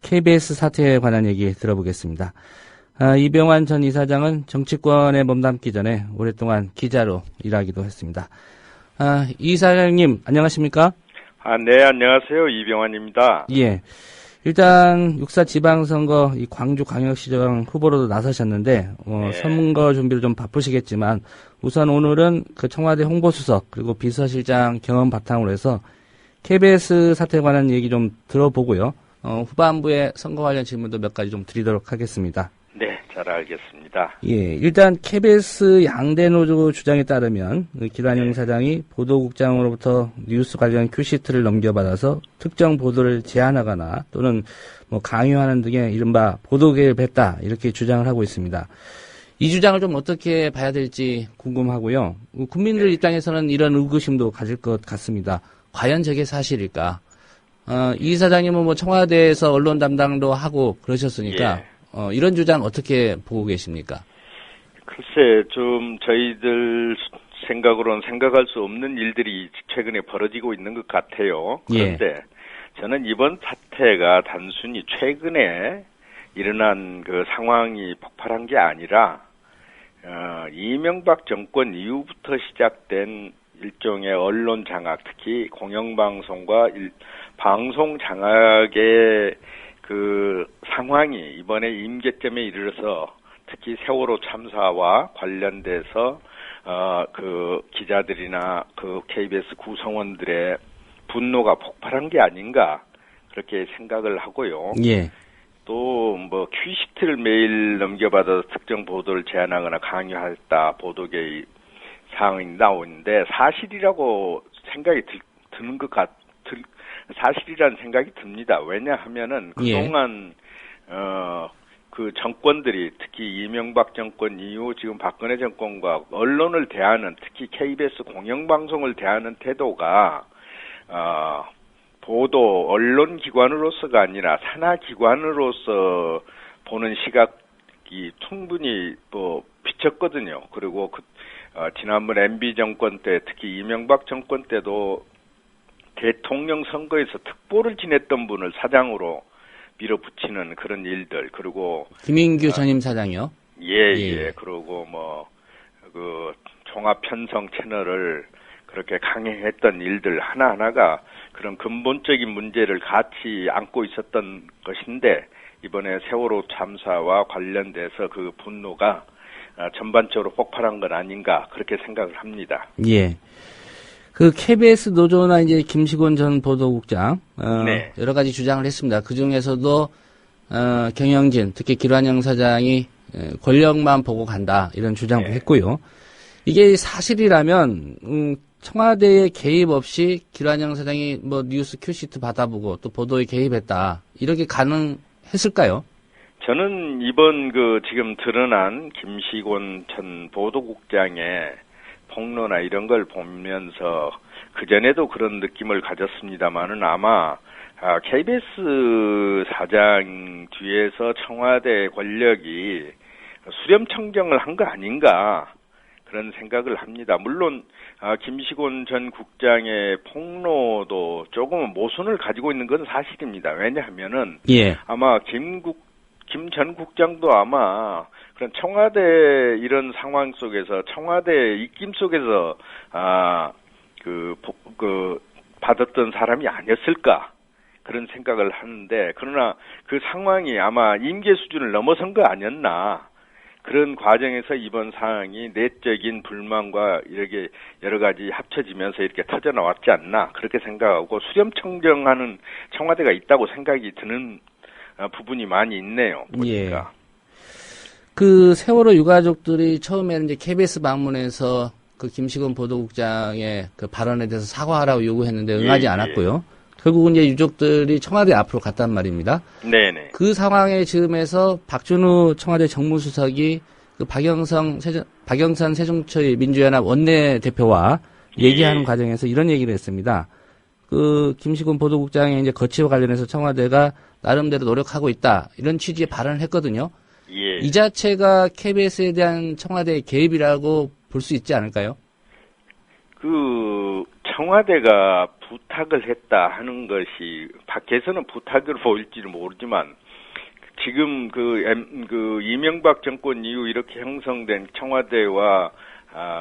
KBS 사태에 관한 얘기 들어보겠습니다. 이병환 전 이사장은 정치권에 몸담기 전에 오랫동안 기자로 일하기도 했습니다. 이 이사장님 안녕하십니까? 네, 안녕하세요. 이병환입니다. 예. 일단 6.4 지방선거 이 광주광역시장 후보로도 나서셨는데 선거 준비를 좀 바쁘시겠지만 우선 오늘은 그 청와대 홍보수석 그리고 비서실장 경험 바탕으로 해서 KBS 사태에 관한 얘기 좀 들어보고요. 후반부에 선거 관련 질문도 몇 가지 좀 드리도록 하겠습니다. 네, 잘 알겠습니다. 예, 일단 KBS 양대 노조 주장에 따르면 기란영 사장이 보도국장으로부터 뉴스 관련 큐시트를 넘겨받아서 특정 보도를 제한하거나 또는 뭐 강요하는 등의 이른바 보도 개입을 했다 이렇게 주장을 하고 있습니다. 이 주장을 좀 어떻게 봐야 될지 궁금하고요. 국민들 입장에서는 이런 의구심도 가질 것 같습니다. 과연 저게 사실일까? 이 사장님은 뭐 청와대에서 언론 담당도 하고 그러셨으니까 이런 주장 어떻게 보고 계십니까? 글쎄, 좀 저희들 생각으로는 생각할 수 없는 일들이 최근에 벌어지고 있는 것 같아요. 그런데 저는 이번 사태가 단순히 최근에 일어난 그 상황이 폭발한 게 아니라 이명박 정권 이후부터 시작된 일종의 언론 장악, 특히 공영방송과 방송 장악의 그 상황이 이번에 임계점에 이르러서 특히 세월호 참사와 관련돼서 그 기자들이나 그 KBS 구성원들의 분노가 폭발한 게 아닌가 그렇게 생각을 하고요. 예. 또 뭐 큐시트를 매일 넘겨받아서 특정 보도를 제한하거나 강요했다 보도 개입 사항이 나오는데 사실이라고 생각이 드는 것 사실이라는 생각이 듭니다. 왜냐하면은 그동안 그 정권들이 특히 이명박 정권 이후 지금 박근혜 정권과 언론을 대하는 특히 KBS 공영방송을 대하는 태도가 보도 언론기관으로서가 아니라 산하기관으로서 보는 시각이 충분히 비쳤거든요. 그리고 지난번 MB 정권 때 특히 이명박 정권 때도 대통령 선거에서 특보를 지냈던 분을 사장으로 밀어붙이는 그런 일들, 그리고 김인규 전임 사장이요? 예. 그리고 그 종합 편성 채널을 그렇게 강행했던 일들 하나하나가 그런 근본적인 문제를 같이 안고 있었던 것인데 이번에 세월호 참사와 관련돼서 그 분노가 전반적으로 폭발한 건 아닌가 그렇게 생각을 합니다. 예. 그 KBS 노조나 이제 김시곤 전 보도국장 여러 가지 주장을 했습니다. 그 중에서도 경영진 특히 기란영 사장이 권력만 보고 간다 이런 주장을 했고요. 이게 사실이라면 청와대의 개입 없이 기란영 사장이 뭐 뉴스 큐시트 받아보고 또 보도에 개입했다 이렇게 가능했을까요? 저는 이번 그 지금 드러난 김시곤 전 보도국장의 폭로나 이런 걸 보면서 그전에도 그런 느낌을 가졌습니다만은 아마 KBS 사장 뒤에서 청와대 권력이 수렴청정을 한 거 아닌가 그런 생각을 합니다. 물론 김시곤 전 국장의 폭로도 조금은 모순을 가지고 있는 건 사실입니다. 왜냐하면은 아마 김 전 국장도 아마 그런 청와대 이런 상황 속에서 청와대 입김 속에서 받았던 사람이 아니었을까 그런 생각을 하는데 그러나 그 상황이 아마 임계 수준을 넘어선 거 아니었나 그런 과정에서 이번 상황이 내적인 불만과 이렇게 여러 가지 합쳐지면서 이렇게 터져 나왔지 않나 그렇게 생각하고 수렴청정하는 청와대가 있다고 생각이 드는 부분이 많이 있네요. 보니까. 그 세월호 유가족들이 처음에는 이제 KBS 방문해서 그 김시곤 보도국장의 그 발언에 대해서 사과하라고 요구했는데 응하지 않았고요. 결국은 이제 유족들이 청와대 앞으로 갔단 말입니다. 네네. 그 상황에 즈음해서 박준우 청와대 정무수석이 그 박영선 새정치 민주연합 원내대표와 얘기하는 과정에서 이런 얘기를 했습니다. 그 김시곤 보도국장의 이제 거취와 관련해서 청와대가 나름대로 노력하고 있다 이런 취지의 발언을 했거든요. 이 자체가 KBS에 대한 청와대의 개입이라고 볼 수 있지 않을까요? 그 청와대가 부탁을 했다 하는 것이 밖에서는 부탁으로 보일지는 모르지만 지금 그 이명박 정권 이후 이렇게 형성된 청와대와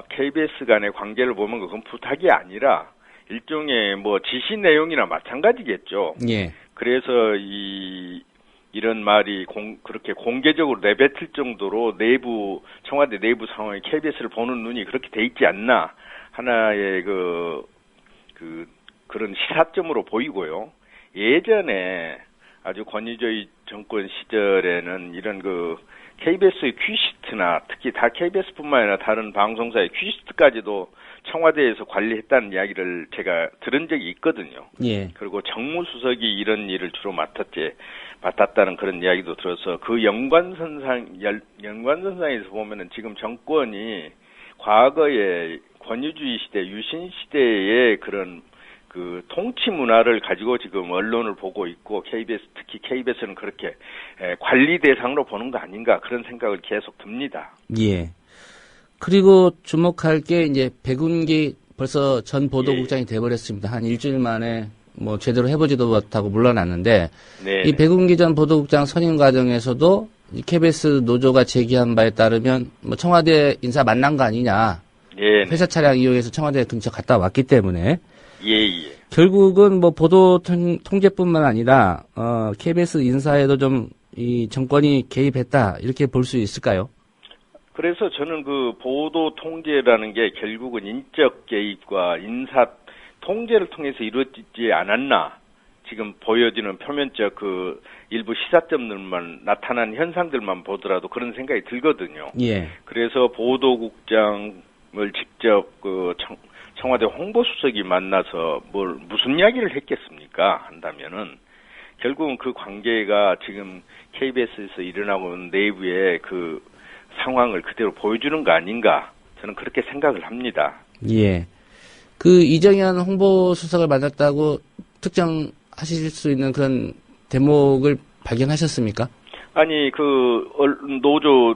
KBS 간의 관계를 보면 그건 부탁이 아니라 일종의 뭐 지시 내용이나 마찬가지겠죠. 그래서 이런 말이 그렇게 공개적으로 내뱉을 정도로 청와대 내부 상황이 KBS를 보는 눈이 그렇게 돼 있지 않나 하나의 그런 시사점으로 보이고요. 예전에 아주 권위주의 정권 시절에는 이런 KBS의 퀴시트나 특히 다 KBS뿐만 아니라 다른 방송사의 퀴시트까지도 청와대에서 관리했다는 이야기를 제가 들은 적이 있거든요. 예. 그리고 정무수석이 이런 일을 주로 맡았다는 그런 이야기도 들어서 그 연관선상에서 보면은 지금 정권이 과거에 권위주의 시대, 유신 시대의 그런 그 통치 문화를 가지고 지금 언론을 보고 있고 특히 KBS는 그렇게 관리 대상으로 보는 거 아닌가 그런 생각을 계속 듭니다. 예. 그리고 주목할 게 이제 백운기 벌써 전 보도국장이 돼버렸습니다. 한 일주일 만에 뭐 제대로 해보지도 못하고 물러났는데 네. 이 백운기 전 보도국장 선임 과정에서도 이 KBS 노조가 제기한 바에 따르면 뭐 청와대 인사 만난 거 아니냐. 예. 회사 차량 이용해서 청와대 근처 갔다 왔기 때문에 예. 결국은 뭐 보도 통제뿐만 아니라 KBS 인사에도 좀 이 정권이 개입했다 이렇게 볼 수 있을까요? 그래서 저는 그 보도 통제라는 게 결국은 인적 개입과 인사 통제를 통해서 이루어지지 않았나. 지금 보여지는 표면적 그 일부 시사점들만 나타난 현상들만 보더라도 그런 생각이 들거든요. 예. 그래서 보도국장을 직접 그 청와대 홍보수석이 만나서 무슨 이야기를 했겠습니까? 한다면은 결국은 그 관계가 지금 KBS에서 일어나고 있는 내부의 그 상황을 그대로 보여주는 거 아닌가 저는 그렇게 생각을 합니다. 예. 그 이정현 홍보수석을 만났다고 특정하실 수 있는 그런 대목을 발견하셨습니까? 아니 그 노조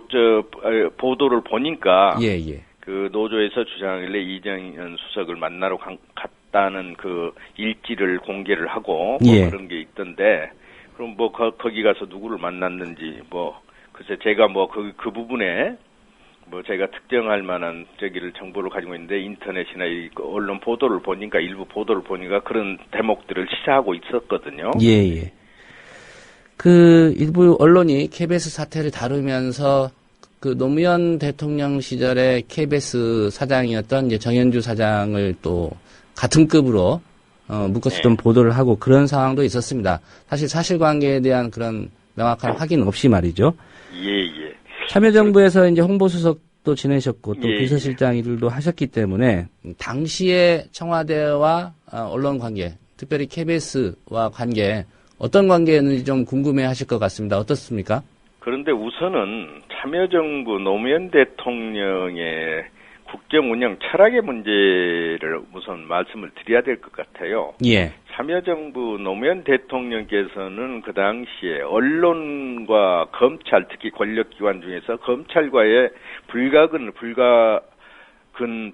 보도를 보니까 예. 그 노조에서 주장하길래 이정현 수석을 만나러 갔다는 그 일지를 공개를 하고 예. 그런 게 있던데 그럼 뭐 거기 가서 누구를 만났는지 글쎄 제가 그 부분에 제가 특정할 만한 정보를 가지고 있는데 인터넷이나 이 언론 보도를 보니까 일부 보도를 보니까 그런 대목들을 시사하고 있었거든요. 예. 그 일부 언론이 KBS 사태를 다루면서 그 노무현 대통령 시절에 KBS 사장이었던 이제 정현주 사장을 또 같은 급으로 묶어서 좀 보도를 하고 그런 상황도 있었습니다. 사실 사실관계에 대한 그런 명확한 확인 없이 말이죠. 예. 참여정부에서 이제 홍보수석도 지내셨고 또 비서실장 일도 하셨기 때문에 당시에 청와대와 언론 관계, 특별히 KBS와 관계 어떤 관계였는지 좀 궁금해하실 것 같습니다. 어떻습니까? 그런데 우선은 참여정부 노무현 대통령의 국정운영 철학의 문제를 우선 말씀을 드려야 될 것 같아요. 예. 참여정부 노무현 대통령께서는 그 당시에 언론과 검찰, 특히 권력기관 중에서 검찰과의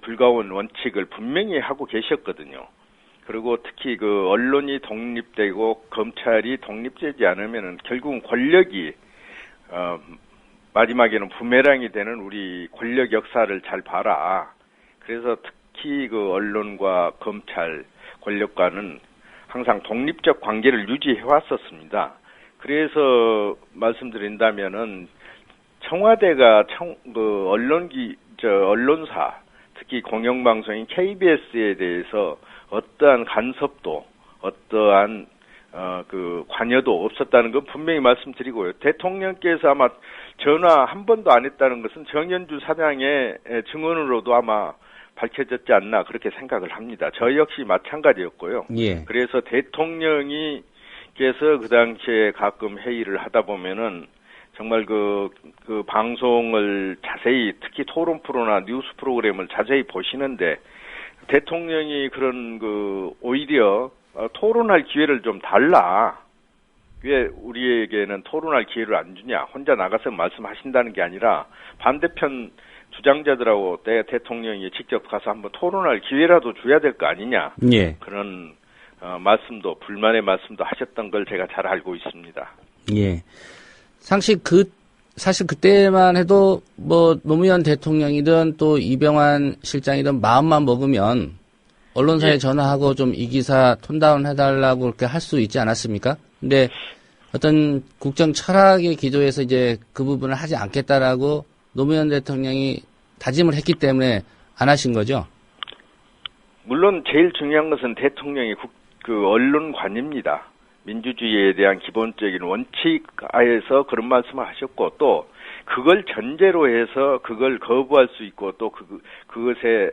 불가원 원칙을 분명히 하고 계셨거든요. 그리고 특히 그 언론이 독립되고 검찰이 독립되지 않으면은 결국은 권력이 마지막에는 부메랑이 되는 우리 권력 역사를 잘 봐라. 그래서 특히 그 언론과 검찰 권력과는 항상 독립적 관계를 유지해 왔었습니다. 그래서 말씀드린다면은 청와대가 언론사 특히 공영방송인 KBS에 대해서 어떠한 간섭도 어떠한 그 관여도 없었다는 건 분명히 말씀드리고요. 대통령께서 아마 전화 한 번도 안 했다는 것은 정현주 사장의 증언으로도 아마 밝혀졌지 않나 그렇게 생각을 합니다. 저 역시 마찬가지였고요. 예. 그래서 대통령께서 그 당시에 가끔 회의를 하다 보면은 정말 그 방송을 자세히 특히 토론 프로나 뉴스 프로그램을 자세히 보시는데 대통령이 그런 오히려 토론할 기회를 좀 달라. 왜 우리에게는 토론할 기회를 안 주냐. 혼자 나가서 말씀하신다는 게 아니라 반대편 주장자들하고 대통령이 직접 가서 한번 토론할 기회라도 줘야 될 거 아니냐. 예. 그런 불만의 말씀도 하셨던 걸 제가 잘 알고 있습니다. 예. 사실 그때만 해도 노무현 대통령이든 또 이병환 실장이든 마음만 먹으면 언론사에 전화하고 좀 이 기사 톤다운 해달라고 그렇게 할 수 있지 않았습니까? 근데 어떤 국정 철학의 기조에서 이제 그 부분을 하지 않겠다라고 노무현 대통령이 다짐을 했기 때문에 안 하신 거죠? 물론 제일 중요한 것은 대통령의 언론관입니다. 민주주의에 대한 기본적인 원칙 하에서 그런 말씀을 하셨고 또 그걸 전제로 해서 그걸 거부할 수 있고 또 그것에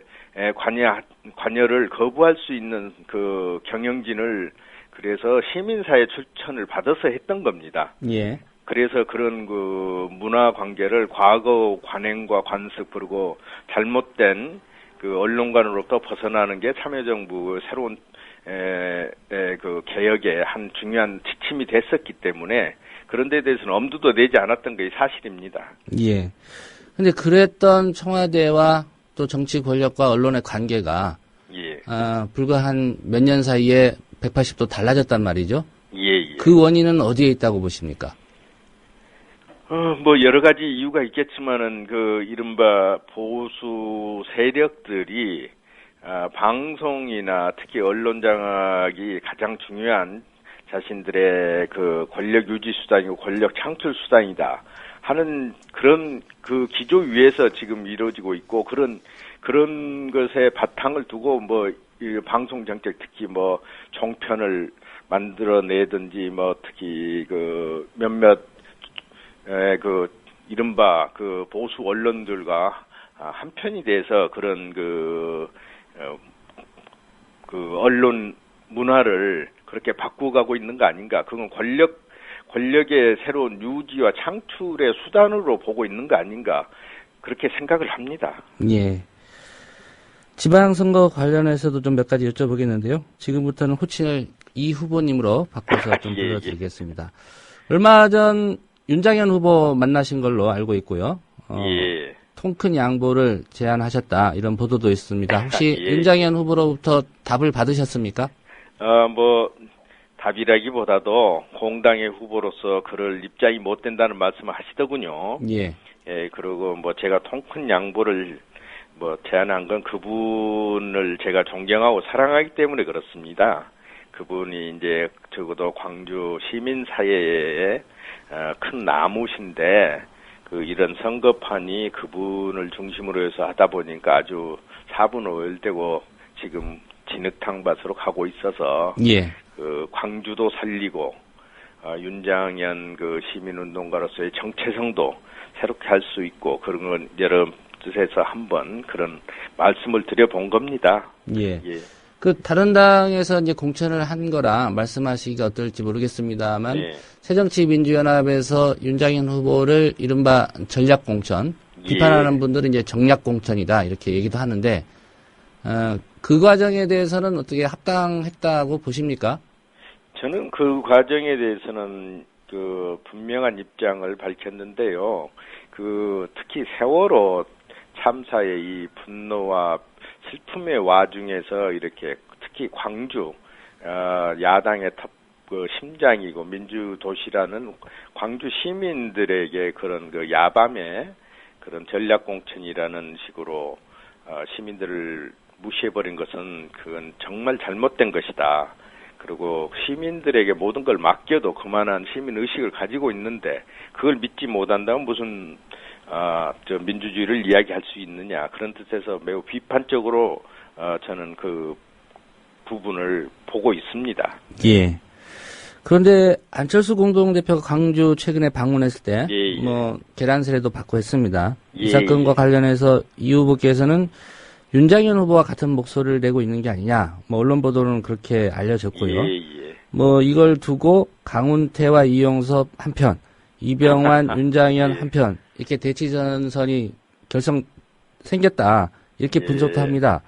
관여를 거부할 수 있는 그 경영진을 그래서 시민사회 추천을 받아서 했던 겁니다. 예. 그래서 그런 그 문화 관계를 과거 관행과 관습 그리고 잘못된 그 언론관으로부터 벗어나는 게 참여정부 새로운 그 개혁의 한 중요한 지침이 됐었기 때문에 그런 데에 대해서는 엄두도 내지 않았던 게 사실입니다. 예. 근데 그랬던 청와대와 또 정치 권력과 언론의 관계가 예. 불과 한 몇 년 사이에 180도 달라졌단 말이죠. 예. 그 원인은 어디에 있다고 보십니까? 뭐 여러 가지 이유가 있겠지만은 그 이른바 보수 세력들이 방송이나 특히 언론 장악이 가장 중요한 자신들의 그 권력 유지 수단이고 권력 창출 수단이다 하는 그런 그 기조 위에서 지금 이루어지고 있고 그런 것에 바탕을 두고 뭐 이 방송 정책 특히 뭐 종편을 만들어내든지 뭐 특히 그 몇몇 그 이른바 그 보수 언론들과 한편이 돼서 그런 그 언론 문화를 그렇게 바꾸어가고 있는 거 아닌가? 그건 권력의 새로운 유지와 창출의 수단으로 보고 있는 거 아닌가? 그렇게 생각을 합니다. 예. 지방선거 관련해서도 좀 몇 가지 여쭤보겠는데요. 지금부터는 호칭을 이 후보님으로 바꿔서 좀 불러드리겠습니다. 얼마 전 윤장현 후보 만나신 걸로 알고 있고요. 예. 통큰 양보를 제안하셨다 이런 보도도 있습니다. 혹시 예. 윤장현 후보로부터 답을 받으셨습니까? 뭐 답이라기보다도 공당의 후보로서 그럴 입장이 못 된다는 말씀을 하시더군요. 예. 예, 그리고 뭐 제가 통큰 양보를 뭐 제안한 건 그분을 제가 존경하고 사랑하기 때문에 그렇습니다. 그분이 이제 적어도 광주 시민사회에 큰 나무신데 그 이런 선거판이 그분을 중심으로 해서 하다 보니까 아주 사분오열되고 지금 진흙탕밭으로 가고 있어서 예. 그 광주도 살리고 윤장현 그 시민운동가로서의 정체성도 새롭게 할 수 있고 그런 건 여러 뜻에서 한번 그런 말씀을 드려본 겁니다. 예. 그 다른 당에서 이제 공천을 한 거라 말씀하시기가 어떨지 모르겠습니다만 예. 새정치민주연합에서 윤장현 후보를 이른바 전략 공천 비판하는 분들은 이제 정략 공천이다 이렇게 얘기도 하는데 그 과정에 대해서는 어떻게 합당했다고 보십니까? 저는 그 과정에 대해서는 그 분명한 입장을 밝혔는데요. 그 특히 세월호 참사의 이 분노와 슬픔의 와중에서 이렇게 특히 광주 야당의 그 심장이고 민주도시라는 광주 시민들에게 그런 그 야밤에 그런 전략공천이라는 식으로 시민들을 무시해버린 것은 그건 정말 잘못된 것이다. 그리고 시민들에게 모든 걸 맡겨도 그만한 시민 의식을 가지고 있는데 그걸 믿지 못한다면 무슨 저 민주주의를 이야기할 수 있느냐 그런 뜻에서 매우 비판적으로 저는 그 부분을 보고 있습니다. 예. 그런데 안철수 공동대표가 광주 최근에 방문했을 때 뭐 계란세례도 받고 했습니다. 이 사건과 관련해서 이 후보께서는 윤장현 후보와 같은 목소리를 내고 있는 게 아니냐. 뭐 언론 보도는 그렇게 알려졌고요. 뭐 이걸 두고 강훈태와 이용섭 한편, 이병환, 윤장현 한편 이렇게 대치전선이 생겼다. 이렇게 분석도 합니다.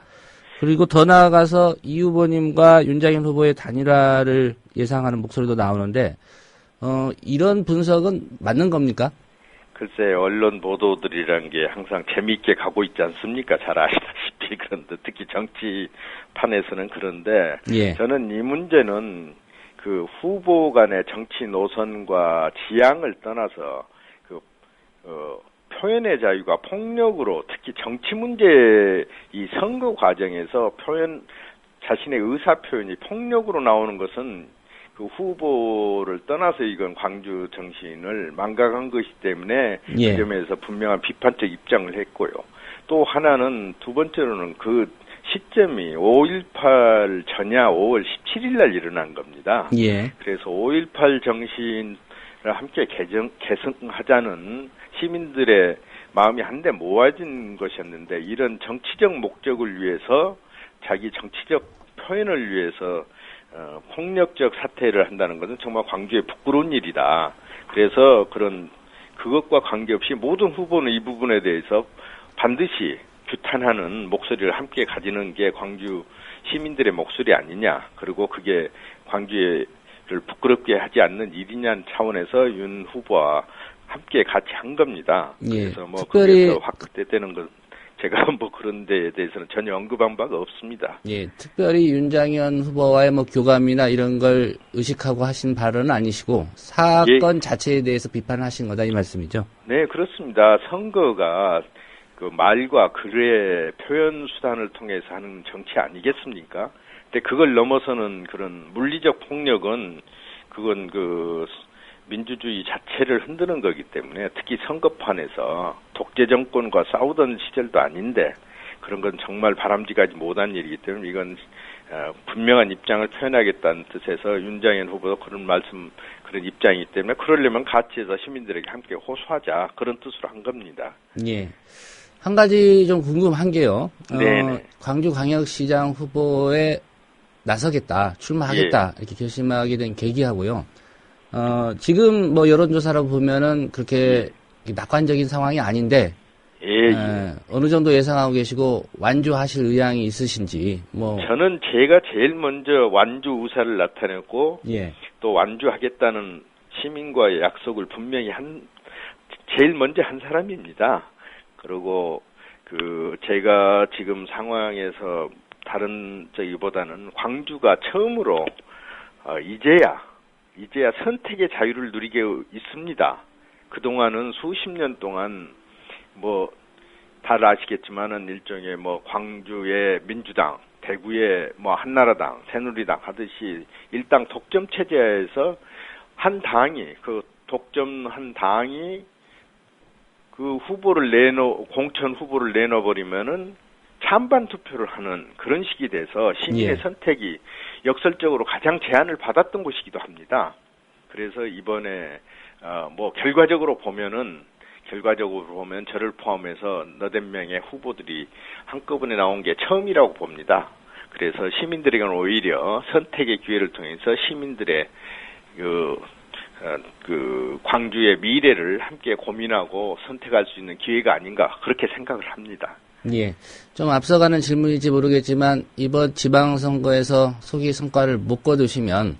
그리고 더 나아가서 이 후보님과 윤장현 후보의 단일화를 예상하는 목소리도 나오는데 이런 분석은 맞는 겁니까? 글쎄 언론 보도들이란 게 항상 재미있게 가고 있지 않습니까? 잘 아시다시피 그런데 특히 정치판에서는 그런데 저는 이 문제는 그 후보 간의 정치 노선과 지향을 떠나서 그 표현의 자유가 폭력으로 특히 정치 문제 이 선거 과정에서 자신의 의사 표현이 폭력으로 나오는 것은 그 후보를 떠나서 이건 광주 정신을 망각한 것이기 때문에 그 점에서 분명한 비판적 입장을 했고요. 또 하나는 두 번째로는 그 시점이 5.18 전야 5월 17일 날 일어난 겁니다. 그래서 5.18 정신을 함께 계승하자는 시민들의 마음이 한데 모아진 것이었는데 이런 정치적 목적을 위해서 자기 정치적 표현을 위해서 폭력적 사퇴를 한다는 것은 정말 광주의 부끄러운 일이다. 그래서 그것과 관계없이 모든 후보는 이 부분에 대해서 반드시 규탄하는 목소리를 함께 가지는 게 광주 시민들의 목소리 아니냐. 그리고 그게 광주를 부끄럽게 하지 않는 일이냐는 차원에서 윤 후보와 함께 같이 한 겁니다. 예, 그래서 뭐 특별히 거기에서 확대되는 건 제가 뭐 그런 데에 대해서는 전혀 언급한 바가 없습니다. 예, 특별히 윤장현 후보와의 뭐 교감이나 이런 걸 의식하고 하신 발언은 아니시고 사건 자체에 대해서 비판하신 거다 이 말씀이죠? 네, 그렇습니다. 선거가 그 말과 글의 표현 수단을 통해서 하는 정치 아니겠습니까? 근데 그걸 넘어서는 그런 물리적 폭력은 그건 그 민주주의 자체를 흔드는 거기 때문에 특히 선거판에서 독재 정권과 싸우던 시절도 아닌데 그런 건 정말 바람직하지 못한 일이기 때문에 이건 분명한 입장을 표현하겠다는 뜻에서 윤장현 후보도 그런 입장이기 때문에 그러려면 같이 해서 시민들에게 함께 호소하자 그런 뜻으로 한 겁니다. 예. 한 가지 좀 궁금한 게요. 네네. 광주광역시장 후보에 나서겠다, 출마하겠다 이렇게 결심하게 된 계기하고요. 지금 뭐 여론조사로 보면은 그렇게 낙관적인 상황이 아닌데 어느 정도 예상하고 계시고 완주하실 의향이 있으신지 뭐 저는 제가 제일 먼저 완주 의사를 나타냈고 또 완주하겠다는 시민과의 약속을 분명히 제일 먼저 한 사람입니다. 그리고 제가 지금 상황에서 다른 저기보다는 광주가 처음으로 이제야 선택의 자유를 누리게 있습니다. 그동안은 수십 년 동안 뭐 다 아시겠지만은 일종의 뭐 광주의 민주당, 대구의 뭐 한나라당, 새누리당 하듯이 일당 독점 체제에서 한 당이 독점한 당이 그 공천 후보를 내놔버리면은 찬반 투표를 하는 그런 식이 돼서 시민의 선택이 역설적으로 가장 제한을 받았던 곳이기도 합니다. 그래서 이번에 뭐 결과적으로 보면 저를 포함해서 너댓 명의 후보들이 한꺼번에 나온 게 처음이라고 봅니다. 그래서 시민들에게는 오히려 선택의 기회를 통해서 시민들의 광주의 미래를 함께 고민하고 선택할 수 있는 기회가 아닌가 그렇게 생각을 합니다. 예, 좀 앞서가는 질문인지 모르겠지만 이번 지방선거에서 소기 성과를 못 거두시면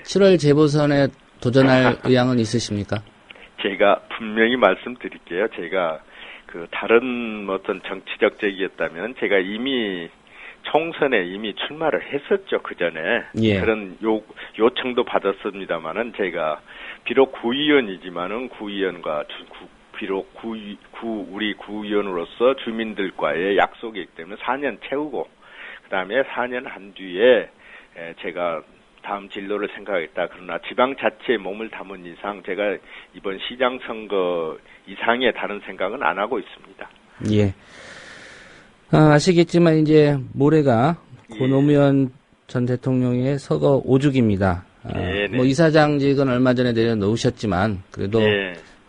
7월 재보선에 도전할 의향은 있으십니까? 제가 분명히 말씀드릴게요. 제가 다른 어떤 정치적 적이었다면 제가 이미 총선에 출마를 했었죠, 그 전에. 그런 요청도 받았습니다만은 제가 비록 구의원이지만은 구의원과 비록 우리 구의원으로서 주민들과의 약속이기 때문에 4년 채우고 그다음에 4년 한 뒤에 제가 다음 진로를 생각하겠다. 그러나 지방자치에 몸을 담은 이상 제가 이번 시장 선거 이상의 다른 생각은 안 하고 있습니다. 예. 아시겠지만 이제 모레가 고 노무현 전 대통령의 서거 5주기입니다. 뭐 이사장직은 얼마 전에 내려놓으셨지만 그래도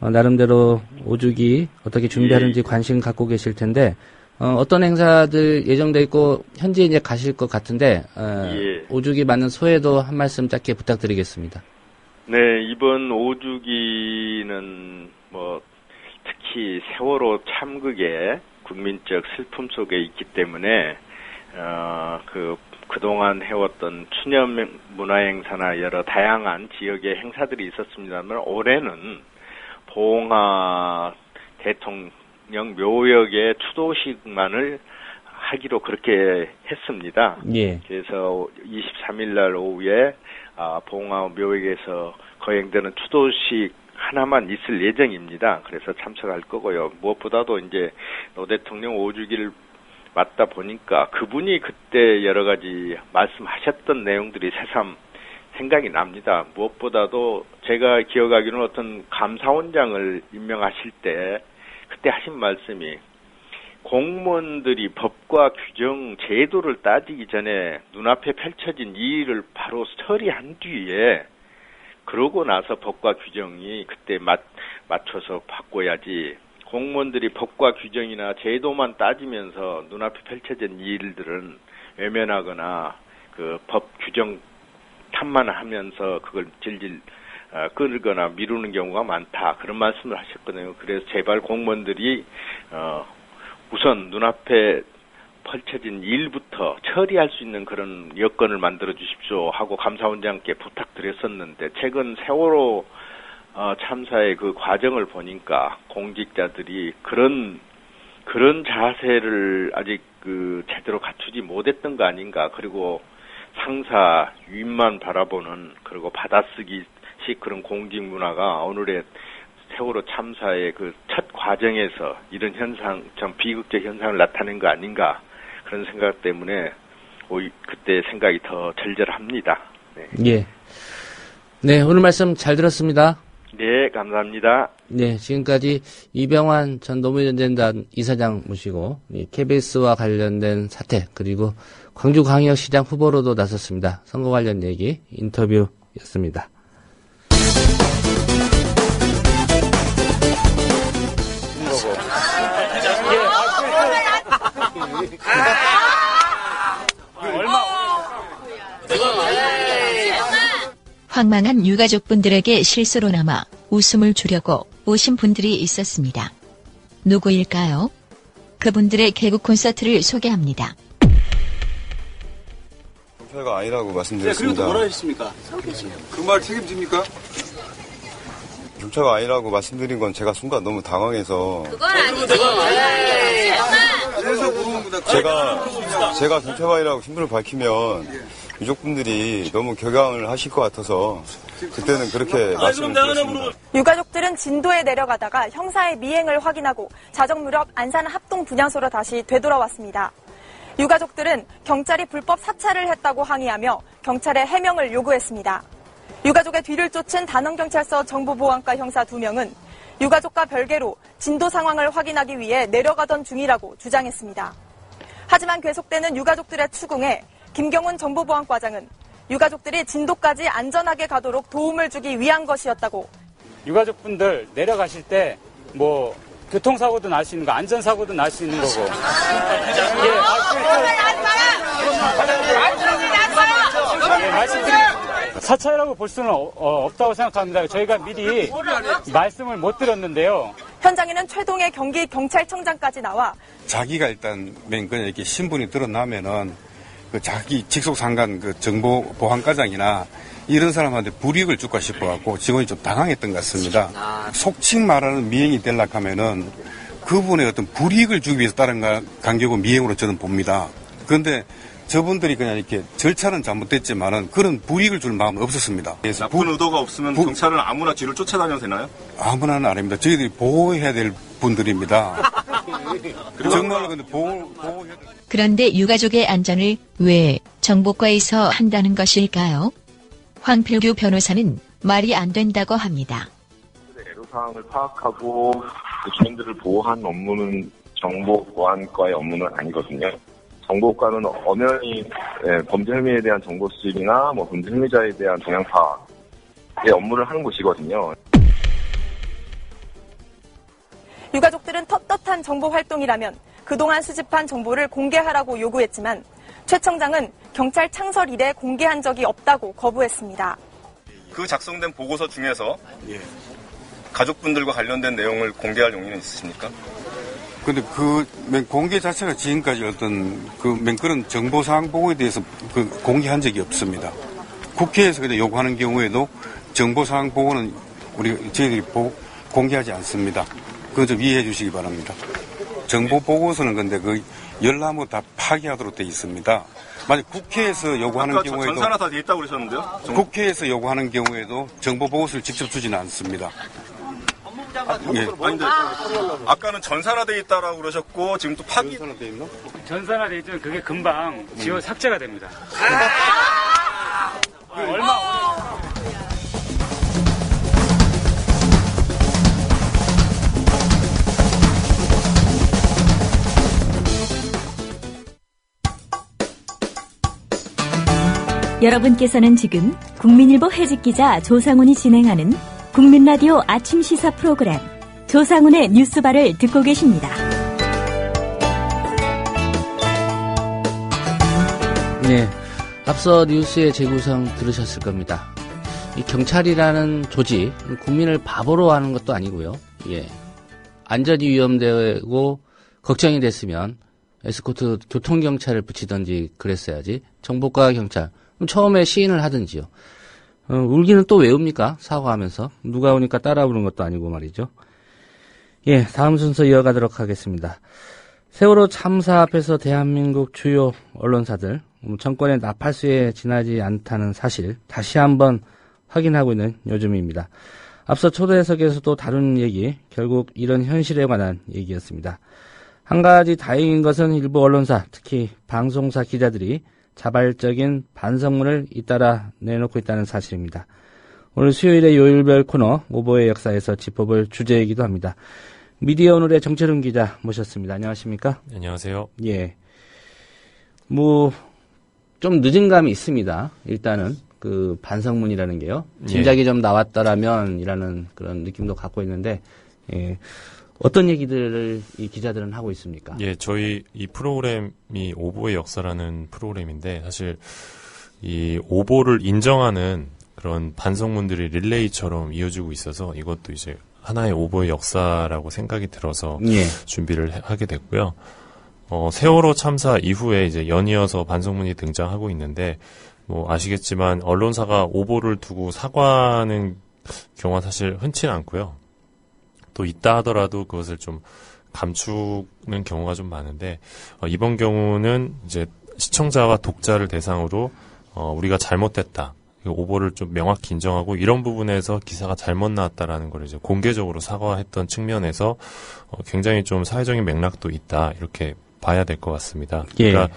나름대로 5주기 어떻게 준비하는지 관심 갖고 계실 텐데 어떤 행사들 예정돼 있고 현재 이제 가실 것 같은데 5주기 맞는 소회도 한 말씀 짧게 부탁드리겠습니다. 네, 이번 5주기는 뭐 특히 세월호 참극의 국민적 슬픔 속에 있기 때문에 그동안 해왔던 추념 문화행사나 여러 다양한 지역의 행사들이 있었습니다만 올해는 봉화 대통령 묘역의 추도식만을 하기로 그렇게 했습니다. 그래서 23일 날 오후에 봉화 묘역에서 거행되는 추도식 하나만 있을 예정입니다. 그래서 참석할 거고요. 무엇보다도 이제 노 대통령 5주기를 맞다 보니까 그분이 그때 여러 가지 말씀하셨던 내용들이 새삼 생각이 납니다. 무엇보다도 제가 기억하기로는 어떤 감사원장을 임명하실 때 그때 하신 말씀이 공무원들이 법과 규정, 제도를 따지기 전에 눈앞에 펼쳐진 이 일을 바로 처리한 뒤에 그러고 나서 법과 규정이 그때 맞춰서 바꿔야지 공무원들이 법과 규정이나 제도만 따지면서 눈앞에 펼쳐진 일들은 외면하거나 그 법 규정 탓만 하면서 그걸 질질 끌거나 미루는 경우가 많다. 그런 말씀을 하셨거든요. 그래서 제발 공무원들이 우선 눈앞에 펼쳐진 일부터 처리할 수 있는 그런 여건을 만들어 주십시오 하고 감사원장께 부탁드렸었는데 최근 세월호 참사의 그 과정을 보니까 공직자들이 그런 자세를 아직 그 제대로 갖추지 못했던 거 아닌가. 그리고 상사 위임만 바라보는 그리고 받아쓰기식 그런 공직 문화가 오늘의 세월호 참사의 그 첫 과정에서 이런 현상, 참 비극적 현상을 나타낸 거 아닌가. 그런 생각 때문에 그때 생각이 더 절절합니다. 네. 예. 네, 오늘 말씀 잘 들었습니다. 네, 감사합니다. 네, 지금까지 이병환 전 노무현재단 이사장 모시고 KBS와 관련된 사태 그리고 광주광역시장 후보로도 나섰습니다. 선거 관련 얘기 인터뷰였습니다. 황망한 유가족분들에게 실수로 남아 웃음을 주려고 오신 분들이 있었습니다. 누구일까요? 그분들의 개국 콘서트를 소개합니다. 경찰가 아니라고 말씀드렸습니다. 그리고 뭐라 하셨습니까? 그 말 책임집니까? 경찰가 아니라고 말씀드린 건 제가 순간 너무 당황해서 그건 아니지. 제가 경찰가 아니라고 신분을 밝히면 유족분들이 너무 격앙을 하실 것 같아서 그때는 그렇게 말씀을 드렸습니다. 유가족들은 진도에 내려가다가 형사의 미행을 확인하고 자정 무렵 안산 합동 분향소로 다시 되돌아왔습니다. 유가족들은 경찰이 불법 사찰을 했다고 항의하며 경찰에 해명을 요구했습니다. 유가족의 뒤를 쫓은 단원경찰서 정보보안과 형사 2명은 유가족과 별개로 진도 상황을 확인하기 위해 내려가던 중이라고 주장했습니다. 하지만 계속되는 유가족들의 추궁에 김경훈 정보보안과장은 유가족들이 진도까지 안전하게 가도록 도움을 주기 위한 것이었다고. 유가족분들 내려가실 때 뭐 교통사고도 날 수 있는 거, 안전사고도 날 수 있는 거고. 말씀드립니다. 사찰이라고 볼 수는 없다고 생각합니다. 저희가 미리 말씀을 못 드렸는데요. 현장에는 최동의 경기 경찰청장까지 나와 자기가 일단 맨 그냥 이렇게 신분이 드러나면은 그 자기 직속 상관 그 정보 보안과장이나 이런 사람한테 불이익을 줄까 싶어갖고 직원이 좀 당황했던 것 같습니다. 속칭 말하는 미행이 되려고 하면은 그분의 어떤 불이익을 주기 위해서 다른 간격은 미행으로 저는 봅니다. 그런데 저분들이 그냥 이렇게 절차는 잘못됐지만은 그런 불이익을 줄 마음은 없었습니다. 그래서 나쁜 의도가 없으면 경찰은 아무나 뒤를 쫓아다녀도 되나요? 아무나는 아닙니다. 저희들이 보호해야 될 분들입니다. 정말로 근데 그런데 유가족의 안전을 왜 정보과에서 한다는 것일까요? 황필규 변호사는 말이 안 된다고 합니다. 애로사항을 파악하고 주민들을 보호하는 업무는 정보보안과의 업무는 아니거든요. 정보과는 엄연히 범죄 혐의에 대한 정보 수집이나 범죄 혐의자에 대한 동향 파악의 업무를 하는 곳이거든요. 유가족들은 떳떳한 정보 활동이라면 그동안 수집한 정보를 공개하라고 요구했지만 최 청장은 경찰 창설 이래 공개한 적이 없다고 거부했습니다. 그 작성된 보고서 중에서 가족분들과 관련된 내용을 공개할 용의는 있으십니까? 근데 공개 자체가 지금까지 어떤 그런 정보사항 보고에 대해서 공개한 적이 없습니다. 국회에서 그냥 요구하는 경우에도 정보사항 보고는 저희들이 공개하지 않습니다. 그거 좀 이해해 주시기 바랍니다. 정보 보고서는 근데 열나무 다 파기하도록 되어 있습니다. 만약 국회에서 요구하는 경우에도 전산화 다 돼 있다고 그러셨는데요? 국회에서 요구하는 경우에도 정보 보고서를 직접 주지는 않습니다. 아닌데 아까는 전산화돼 있다라고 그러셨고 지금 또 전산화돼 있나? 전산화돼 있으면 그게 금방 지워 삭제가 됩니다. 여러분께서는 지금 국민일보 해직기자 조상훈이 진행하는 국민라디오 아침 시사 프로그램 조상훈의 뉴스바를 듣고 계십니다. 네, 앞서 뉴스의 재구성 들으셨을 겁니다. 이 경찰이라는 조직, 국민을 바보로 하는 것도 아니고요. 예, 안전이 위험되고 걱정이 됐으면 에스코트 교통경찰을 붙이든지 그랬어야지. 정보과 경찰. 처음에 시인을 하든지요. 울기는 또 왜 웁니까? 사과하면서. 누가 오니까 따라 부르는 것도 아니고 말이죠. 예, 다음 순서 이어가도록 하겠습니다. 세월호 참사 앞에서 대한민국 주요 언론사들 정권의 나팔수에 지나지 않다는 사실 다시 한번 확인하고 있는 요즘입니다. 앞서 초대석에서도 다룬 얘기, 결국 이런 현실에 관한 얘기였습니다. 한 가지 다행인 것은 일부 언론사, 특히 방송사 기자들이 자발적인 반성문을 잇따라 내놓고 있다는 사실입니다. 오늘 수요일의 요일별 코너 오보의 역사에서 짚어볼 주제이기도 합니다. 미디어 오늘의 정철훈 기자 모셨습니다. 안녕하십니까? 안녕하세요. 예. 좀 늦은 감이 있습니다. 일단은 그 반성문이라는 게요. 진작에 좀 나왔더라면이라는 그런 느낌도 갖고 있는데, 예. 어떤 얘기들을 이 기자들은 하고 있습니까? 예, 저희 이 프로그램이 오보의 역사라는 프로그램인데 사실 이 오보를 인정하는 그런 반성문들이 릴레이처럼 이어지고 있어서 이것도 이제 하나의 오보의 역사라고 생각이 들어서 예. 준비를 하게 됐고요. 세월호 참사 이후에 이제 연이어서 반성문이 등장하고 있는데 아시겠지만 언론사가 오보를 두고 사과하는 경우가 사실 흔치는 않고요. 또 있다 하더라도 그것을 좀 감추는 경우가 좀 많은데 이번 경우는 이제 시청자와 독자를 대상으로 우리가 잘못됐다. 오보를 좀 명확히 인정하고 이런 부분에서 기사가 잘못 나왔다라는 걸 이제 공개적으로 사과했던 측면에서 굉장히 좀 사회적인 맥락도 있다. 이렇게 봐야 될 것 같습니다. 예. 그러니까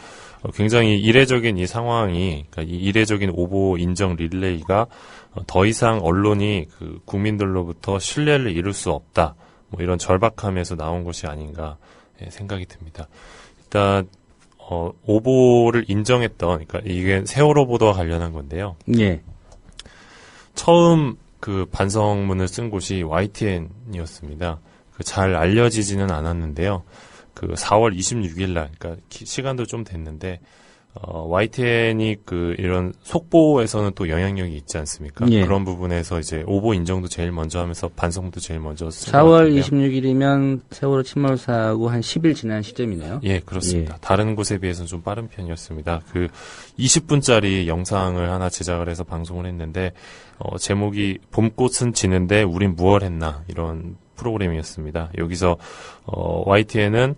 굉장히 이례적인 이 상황이, 그러니까 이 이례적인 오보 인정 릴레이가 더 이상 언론이 그 국민들로부터 신뢰를 이룰 수 없다. 이런 절박함에서 나온 것이 아닌가 생각이 듭니다. 일단 오보를 인정했던, 그러니까 이게 세월호 보도와 관련한 건데요. 예. 처음 그 반성문을 쓴 곳이 YTN이었습니다. 잘 알려지지는 않았는데요. 그 4월 26일 날, 그러니까 시간도 좀 됐는데, YTN이 이런 속보에서는 또 영향력이 있지 않습니까? 예. 그런 부분에서 이제 오보 인정도 제일 먼저 하면서 반성도 제일 먼저 쓴 4월 26일이면 세월호 침몰 사고 한 10일 지난 시점이네요. 예, 그렇습니다. 예. 다른 곳에 비해서는 좀 빠른 편이었습니다. 20분짜리 영상을 하나 제작을 해서 방송을 했는데, 제목이 봄꽃은 지는데 우린 무얼 했나, 이런 프로그램이었습니다. 여기서, YTN은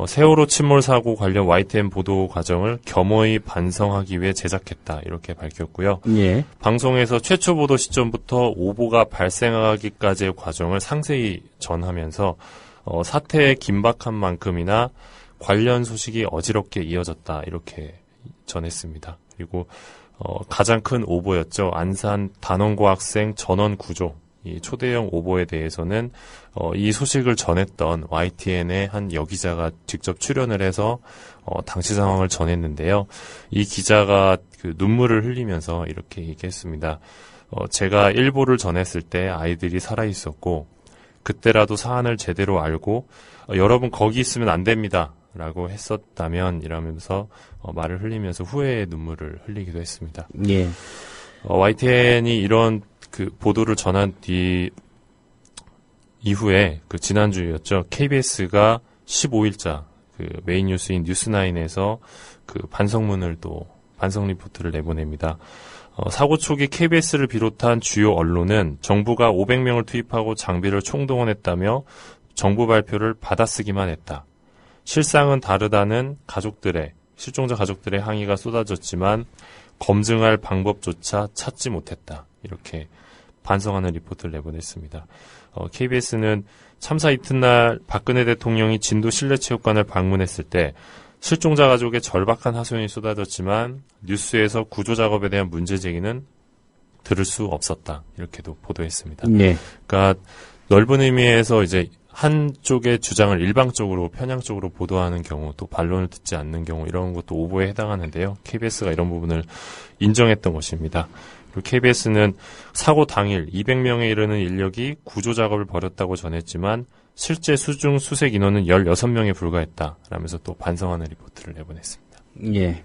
세월호 침몰 사고 관련 YTN 보도 과정을 겸허히 반성하기 위해 제작했다. 이렇게 밝혔고요. 예. 방송에서 최초 보도 시점부터 오보가 발생하기까지의 과정을 상세히 전하면서 사태의 긴박한 만큼이나 관련 소식이 어지럽게 이어졌다. 이렇게 전했습니다. 그리고 가장 큰 오보였죠. 안산 단원고 학생 전원 구조. 이 초대형 오보에 대해서는 이 소식을 전했던 YTN의 한 여기자가 직접 출연을 해서 당시 상황을 전했는데요. 이 기자가 눈물을 흘리면서 이렇게 얘기했습니다. 제가 일보를 전했을 때 아이들이 살아있었고 그때라도 사안을 제대로 알고 여러분 거기 있으면 안 됩니다. 라고 했었다면 이러면서 말을 흘리면서 후회의 눈물을 흘리기도 했습니다. 예. YTN이 이런 보도를 전한 이후에 지난주였죠. KBS가 15일자 메인 뉴스인 뉴스9에서 반성문을 또 반성 리포트를 내보냅니다. 사고 초기 KBS를 비롯한 주요 언론은 정부가 500명을 투입하고 장비를 총동원했다며 정부 발표를 받아쓰기만 했다. 실상은 다르다는 실종자 가족들의 항의가 쏟아졌지만 검증할 방법조차 찾지 못했다. 이렇게 반성하는 리포트를 내보냈습니다. KBS는 참사 이튿날 박근혜 대통령이 진도 실내체육관을 방문했을 때 실종자 가족의 절박한 하소연이 쏟아졌지만 뉴스에서 구조작업에 대한 문제 제기는 들을 수 없었다. 이렇게도 보도했습니다. 네. 그러니까 넓은 의미에서 이제 한쪽의 주장을 일방적으로 편향적으로 보도하는 경우 또 반론을 듣지 않는 경우 이런 것도 오보에 해당하는데요. KBS가 이런 부분을 인정했던 것입니다. 그리고 KBS는 사고 당일 200명에 이르는 인력이 구조 작업을 벌였다고 전했지만 실제 수중 수색 인원은 16명에 불과했다라면서 또 반성하는 리포트를 내보냈습니다. 예.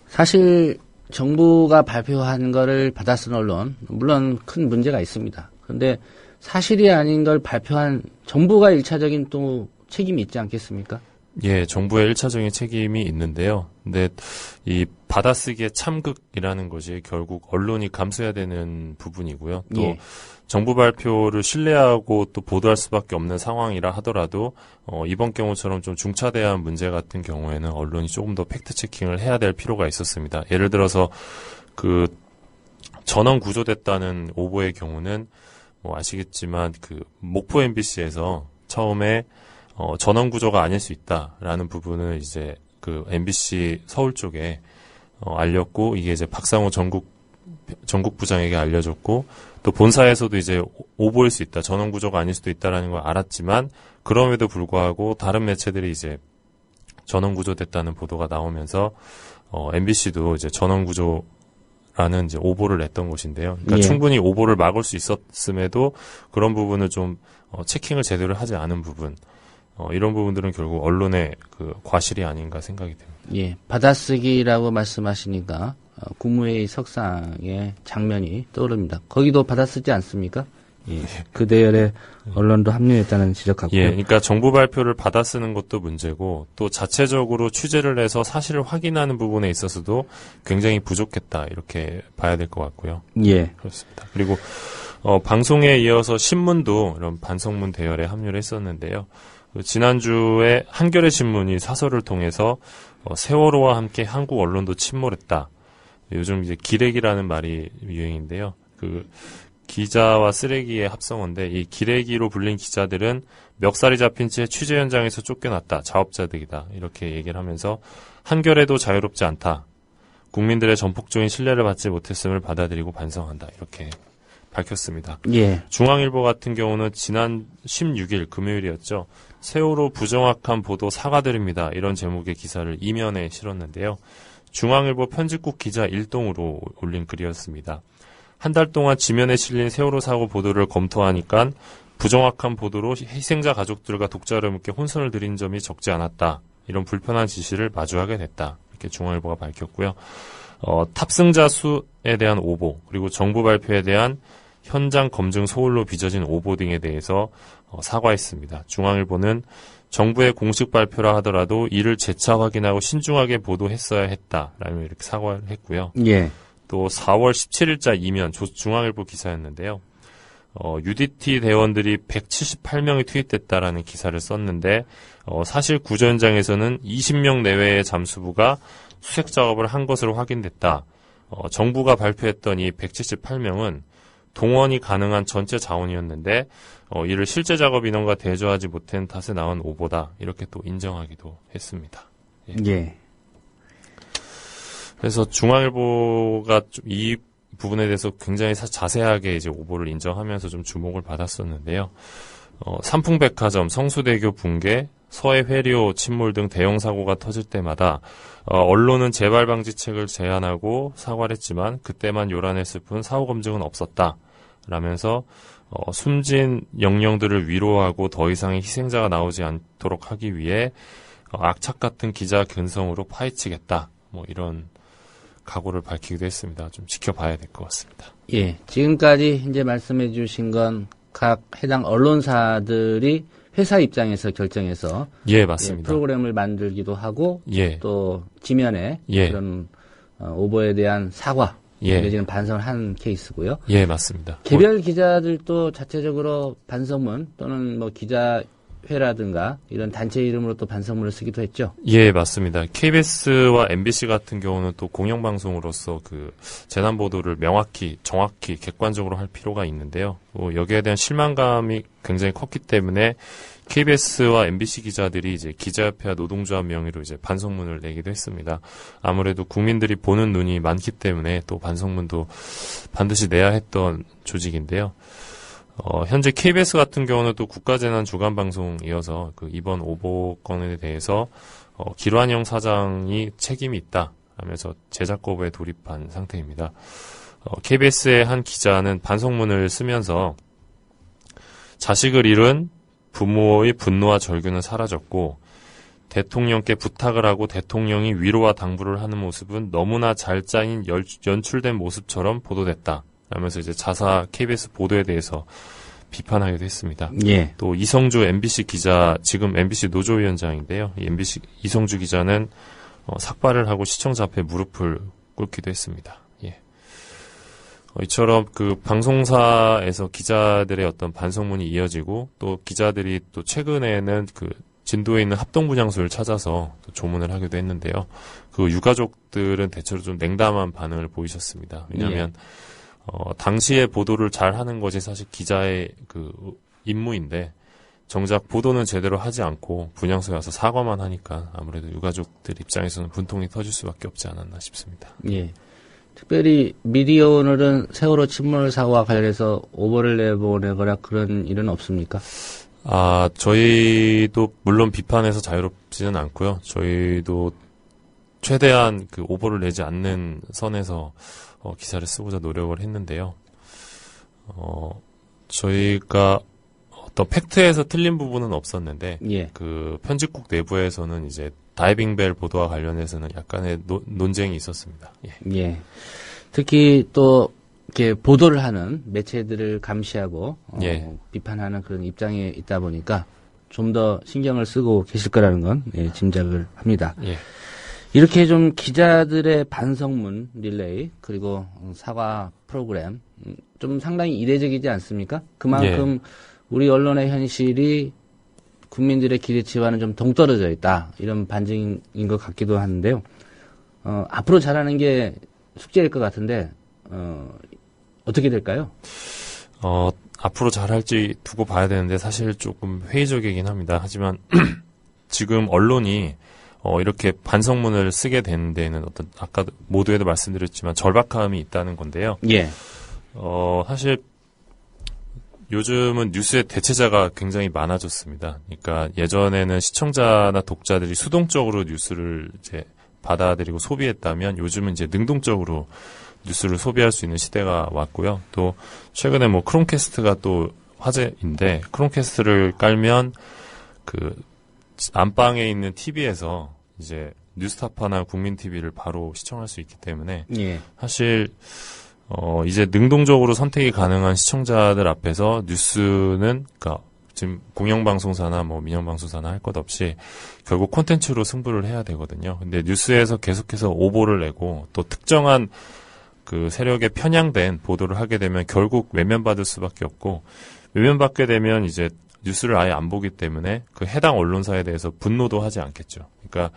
사실 정부가 발표한 거를 받아 쓴 언론, 물론 큰 문제가 있습니다. 그런데 사실이 아닌 걸 발표한 정부가 1차적인 또 책임이 있지 않겠습니까? 예, 정부의 1차적인 책임이 있는데요. 근데 이 받아쓰기의 참극이라는 것이 결국 언론이 감수해야 되는 부분이고요. 또 예. 정부 발표를 신뢰하고 또 보도할 수밖에 없는 상황이라 하더라도 이번 경우처럼 좀 중차대한 문제 같은 경우에는 언론이 조금 더 팩트 체킹을 해야 될 필요가 있었습니다. 예를 들어서 그 전원 구조됐다는 오보의 경우는 뭐 아시겠지만 그 목포 MBC에서 처음에 전원 구조가 아닐 수 있다라는 부분을 이제 그 MBC 서울 쪽에 알렸고, 이게 이제 박상호 전국부장에게 알려줬고, 또 본사에서도 이제 오보일 수 있다, 전원 구조가 아닐 수도 있다라는 걸 알았지만, 그럼에도 불구하고 다른 매체들이 이제 전원 구조됐다는 보도가 나오면서 MBC도 이제 전원 구조라는 이제 오보를 냈던 것인데요. 그러니까 예. 충분히 오보를 막을 수 있었음에도 그런 부분을 좀 체킹을 제대로 하지 않은 부분. 이런 부분들은 결국 언론의 그 과실이 아닌가 생각이 됩니다. 예, 받아쓰기라고 말씀하시니까 국무회의 석상의 장면이 떠오릅니다. 거기도 받아쓰지 않습니까? 예, 그 대열에 언론도 합류했다는 지적하고요. 예, 그러니까 정부 발표를 받아쓰는 것도 문제고, 또 자체적으로 취재를 해서 사실을 확인하는 부분에 있어서도 굉장히 부족했다, 이렇게 봐야 될 것 같고요. 예, 그렇습니다. 그리고 방송에 이어서 신문도 이런 반성문 대열에 합류를 했었는데요. 지난주에 한겨레 신문이 사설을 통해서 세월호와 함께 한국 언론도 침몰했다. 요즘 이제 기레기라는 말이 유행인데요. 그 기자와 쓰레기의 합성어인데, 이 기레기로 불린 기자들은 멱살이 잡힌 채 취재 현장에서 쫓겨났다. 자업자득이다. 이렇게 얘기를 하면서 한겨레도 자유롭지 않다. 국민들의 전폭적인 신뢰를 받지 못했음을 받아들이고 반성한다. 이렇게 밝혔습니다. 예. 중앙일보 같은 경우는 지난 16일 금요일이었죠. 세월호 부정확한 보도 사과드립니다. 이런 제목의 기사를 이면에 실었는데요. 중앙일보 편집국 기자 일동으로 올린 글이었습니다. 한 달 동안 지면에 실린 세월호 사고 보도를 검토하니까 부정확한 보도로 희생자 가족들과 독자들께 혼선을 드린 점이 적지 않았다. 이런 불편한 지시를 마주하게 됐다. 이렇게 중앙일보가 밝혔고요. 탑승자 수에 대한 오보, 그리고 정부 발표에 대한 현장 검증 소홀로 빚어진 오보 등에 대해서 사과했습니다. 중앙일보는 정부의 공식 발표라 하더라도 이를 재차 확인하고 신중하게 보도했어야 했다라며 이렇게 사과를 했고요. 예. 또 4월 17일자 이면 중앙일보 기사였는데요. UDT 대원들이 178명이 투입됐다라는 기사를 썼는데, 사실 구조 현장에서는 20명 내외의 잠수부가 수색 작업을 한 것으로 확인됐다. 정부가 발표했던 이 178명은 동원이 가능한 전체 자원이었는데 이를 실제 작업 인원과 대조하지 못한 탓에 나온 오보다, 이렇게 또 인정하기도 했습니다. 예. 예. 그래서 중앙일보가 이 부분에 대해서 굉장히 자세하게 이제 오보를 인정하면서 좀 주목을 받았었는데요. 삼풍백화점, 성수대교 붕괴, 서해 회리호 침몰 등 대형 사고가 터질 때마다 언론은 재발 방지책을 제안하고 사과를 했지만 그때만 요란했을 뿐 사후 검증은 없었다. 라면서 숨진 영령들을 위로하고 더 이상의 희생자가 나오지 않도록 하기 위해 악착 같은 기자 근성으로 파헤치겠다. 뭐 이런 각오를 밝히기도 했습니다. 좀 지켜봐야 될 것 같습니다. 예, 지금까지 이제 말씀해 주신 건 각 해당 언론사들이 회사 입장에서 결정해서 예, 맞습니다. 프로그램을 만들기도 하고 예. 또 지면에 예. 그런 오보에 대한 사과 예. 내지는 반성을 한 케이스고요. 예, 맞습니다. 개별 기자들도 자체적으로 반성문 또는 뭐 기자회라든가 이런 단체 이름으로 또 반성문을 쓰기도 했죠. 예, 맞습니다. KBS와 MBC 같은 경우는 또 공영방송으로서 그 재난 보도를 명확히, 정확히, 객관적으로 할 필요가 있는데요. 여기에 대한 실망감이 굉장히 컸기 때문에 KBS와 MBC 기자들이 이제 기자협회와 노동조합 명의로 이제 반성문을 내기도 했습니다. 아무래도 국민들이 보는 눈이 많기 때문에 또 반성문도 반드시 내야 했던 조직인데요. 현재 KBS 같은 경우는 또 국가재난 주간방송이어서 그 이번 오보 건에 대해서 기란영 사장이 책임이 있다 하면서 제작 거부에 돌입한 상태입니다. KBS의 한 기자는 반성문을 쓰면서 자식을 잃은 부모의 분노와 절규는 사라졌고 대통령께 부탁을 하고 대통령이 위로와 당부를 하는 모습은 너무나 잘 짜인 연출된 모습처럼 보도됐다. 라면서 이제 자사 KBS 보도에 대해서 비판하기도 했습니다. 예. 또 이성주 MBC 기자, 지금 MBC 노조위원장인데요. 이 MBC 이성주 기자는 삭발을 하고 시청자 앞에 무릎을 꿇기도 했습니다. 예. 이처럼 그 방송사에서 기자들의 어떤 반성문이 이어지고 또 기자들이 또 최근에는 그 진도에 있는 합동분향소를 찾아서 또 조문을 하기도 했는데요. 그 유가족들은 대체로 좀 냉담한 반응을 보이셨습니다. 왜냐하면 당시에 보도를 잘 하는 것이 사실 기자의 그 임무인데 정작 보도는 제대로 하지 않고 분향소에 와서 사과만 하니까 아무래도 유가족들 입장에서는 분통이 터질 수밖에 없지 않았나 싶습니다. 예. 특별히 미디어 오늘은 세월호 침몰 사고와 관련해서 오보를 내보내거나 그런 일은 없습니까? 저희도 물론 비판에서 자유롭지는 않고요. 저희도 최대한 그 오보를 내지 않는 선에서 기사를 쓰고자 노력을 했는데요. 저희가 어떤 팩트에서 틀린 부분은 없었는데, 예. 그 편집국 내부에서는 이제 다이빙벨 보도와 관련해서는 약간의 논쟁이 있었습니다. 예. 예. 특히 또 이렇게 보도를 하는 매체들을 감시하고 예. 비판하는 그런 입장에 있다 보니까 좀 더 신경을 쓰고 계실 거라는 건 짐작을 합니다. 예. 이렇게 좀 기자들의 반성문 릴레이 그리고 사과 프로그램 좀 상당히 이례적이지 않습니까? 그만큼 우리 언론의 현실이 국민들의 기대치와는 좀 동떨어져 있다. 이런 반증인 것 같기도 하는데요. 앞으로 잘하는 게 숙제일 것 같은데 어떻게 될까요? 앞으로 잘할지 두고 봐야 되는데 사실 조금 회의적이긴 합니다. 하지만 지금 언론이 이렇게 반성문을 쓰게 된 데에는 어떤 아까 모두에도 말씀드렸지만 절박함이 있다는 건데요. 예. 사실 요즘은 뉴스의 대체자가 굉장히 많아졌습니다. 그러니까 예전에는 시청자나 독자들이 수동적으로 뉴스를 이제 받아들이고 소비했다면 요즘은 이제 능동적으로 뉴스를 소비할 수 있는 시대가 왔고요. 또 최근에 뭐 크롬캐스트가 또 화제인데 크롬캐스트를 깔면 그 안방에 있는 TV에서 이제 뉴스타파나 국민 TV를 바로 시청할 수 있기 때문에 예. 사실 이제 능동적으로 선택이 가능한 시청자들 앞에서 뉴스는 그러니까 지금 공영방송사나 뭐 민영방송사나 할 것 없이 결국 콘텐츠로 승부를 해야 되거든요. 근데 뉴스에서 계속해서 오보를 내고 또 특정한 그 세력에 편향된 보도를 하게 되면 결국 외면받을 수밖에 없고 외면받게 되면 이제 뉴스를 아예 안 보기 때문에 그 해당 언론사에 대해서 분노도 하지 않겠죠. 그러니까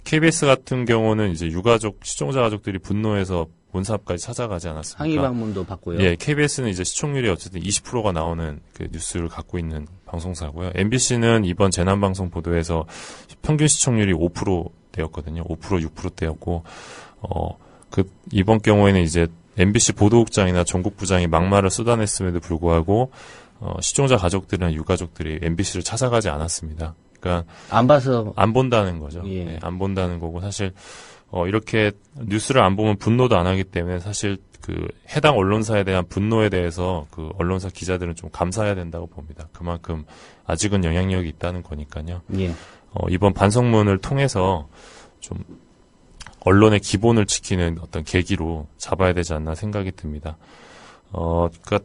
KBS 같은 경우는 이제 유가족, 시청자 가족들이 분노해서 본사 앞까지 찾아가지 않았습니까? 항의 방문도 받고요. 예, KBS는 이제 시청률이 어쨌든 20%가 나오는 그 뉴스를 갖고 있는 방송사고요. MBC는 이번 재난방송 보도에서 평균 시청률이 5%대였거든요. 5%, 6%대였고, 이번 경우에는 이제 MBC 보도국장이나 전국부장이 막말을 쏟아냈음에도 불구하고, 시청자 가족들이나 유가족들이 MBC를 찾아가지 않았습니다. 그러니까 안 봐서 안 본다는 거죠. 예. 네, 안 본다는 거고 사실 이렇게 뉴스를 안 보면 분노도 안 하기 때문에 사실 그 해당 언론사에 대한 분노에 대해서 그 언론사 기자들은 좀 감사해야 된다고 봅니다. 그만큼 아직은 영향력이 있다는 거니까요. 예. 이번 반성문을 통해서 좀 언론의 기본을 지키는 어떤 계기로 잡아야 되지 않나 생각이 듭니다. 그러니까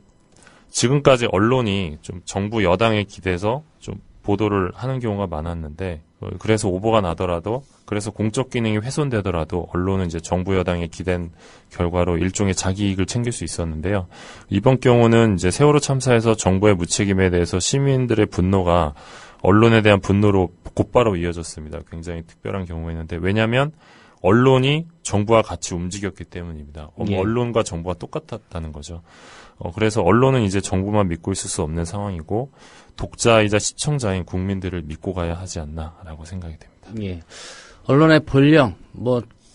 지금까지 언론이 좀 정부 여당에 기대서 좀 보도를 하는 경우가 많았는데 그래서 오보가 나더라도 그래서 공적 기능이 훼손되더라도 언론은 이제 정부 여당에 기댄 결과로 일종의 자기 이익을 챙길 수 있었는데요. 이번 경우는 이제 세월호 참사에서 정부의 무책임에 대해서 시민들의 분노가 언론에 대한 분노로 곧바로 이어졌습니다. 굉장히 특별한 경우였는데 왜냐하면 언론이 정부와 같이 움직였기 때문입니다. 예. 언론과 정부가 똑같았다는 거죠. 그래서 언론은 이제 정부만 믿고 있을 수 없는 상황이고 독자이자 시청자인 국민들을 믿고 가야 하지 않나라고 생각이 됩니다. 예. 언론의 본령,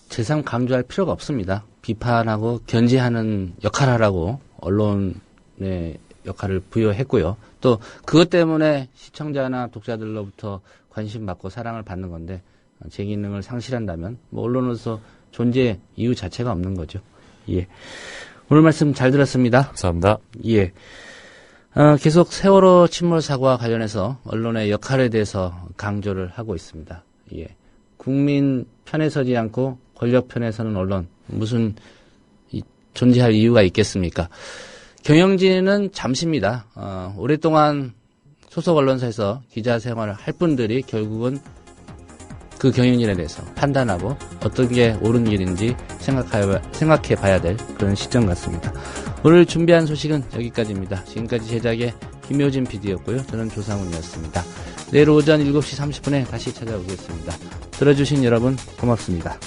재상 강조할 필요가 없습니다. 비판하고 견제하는 역할을 하라고 언론의 역할을 부여했고요. 또 그것 때문에 시청자나 독자들로부터 관심 받고 사랑을 받는 건데 제 기능을 상실한다면 언론으로서 존재 이유 자체가 없는 거죠. 예. 오늘 말씀 잘 들었습니다. 감사합니다. 예. 계속 세월호 침몰 사고와 관련해서 언론의 역할에 대해서 강조를 하고 있습니다. 예. 국민 편에 서지 않고 권력 편에 서는 언론, 무슨 존재할 이유가 있겠습니까? 경영진은 잠시입니다. 오랫동안 소속 언론사에서 기자 생활을 할 분들이 결국은 그 경영진에 대해서 판단하고 어떤 게 옳은 길인지 생각해 봐야 될 그런 시점 같습니다. 오늘 준비한 소식은 여기까지입니다. 지금까지 제작의 김효진 PD였고요. 저는 조상훈이었습니다. 내일 오전 7시 30분에 다시 찾아오겠습니다. 들어주신 여러분 고맙습니다.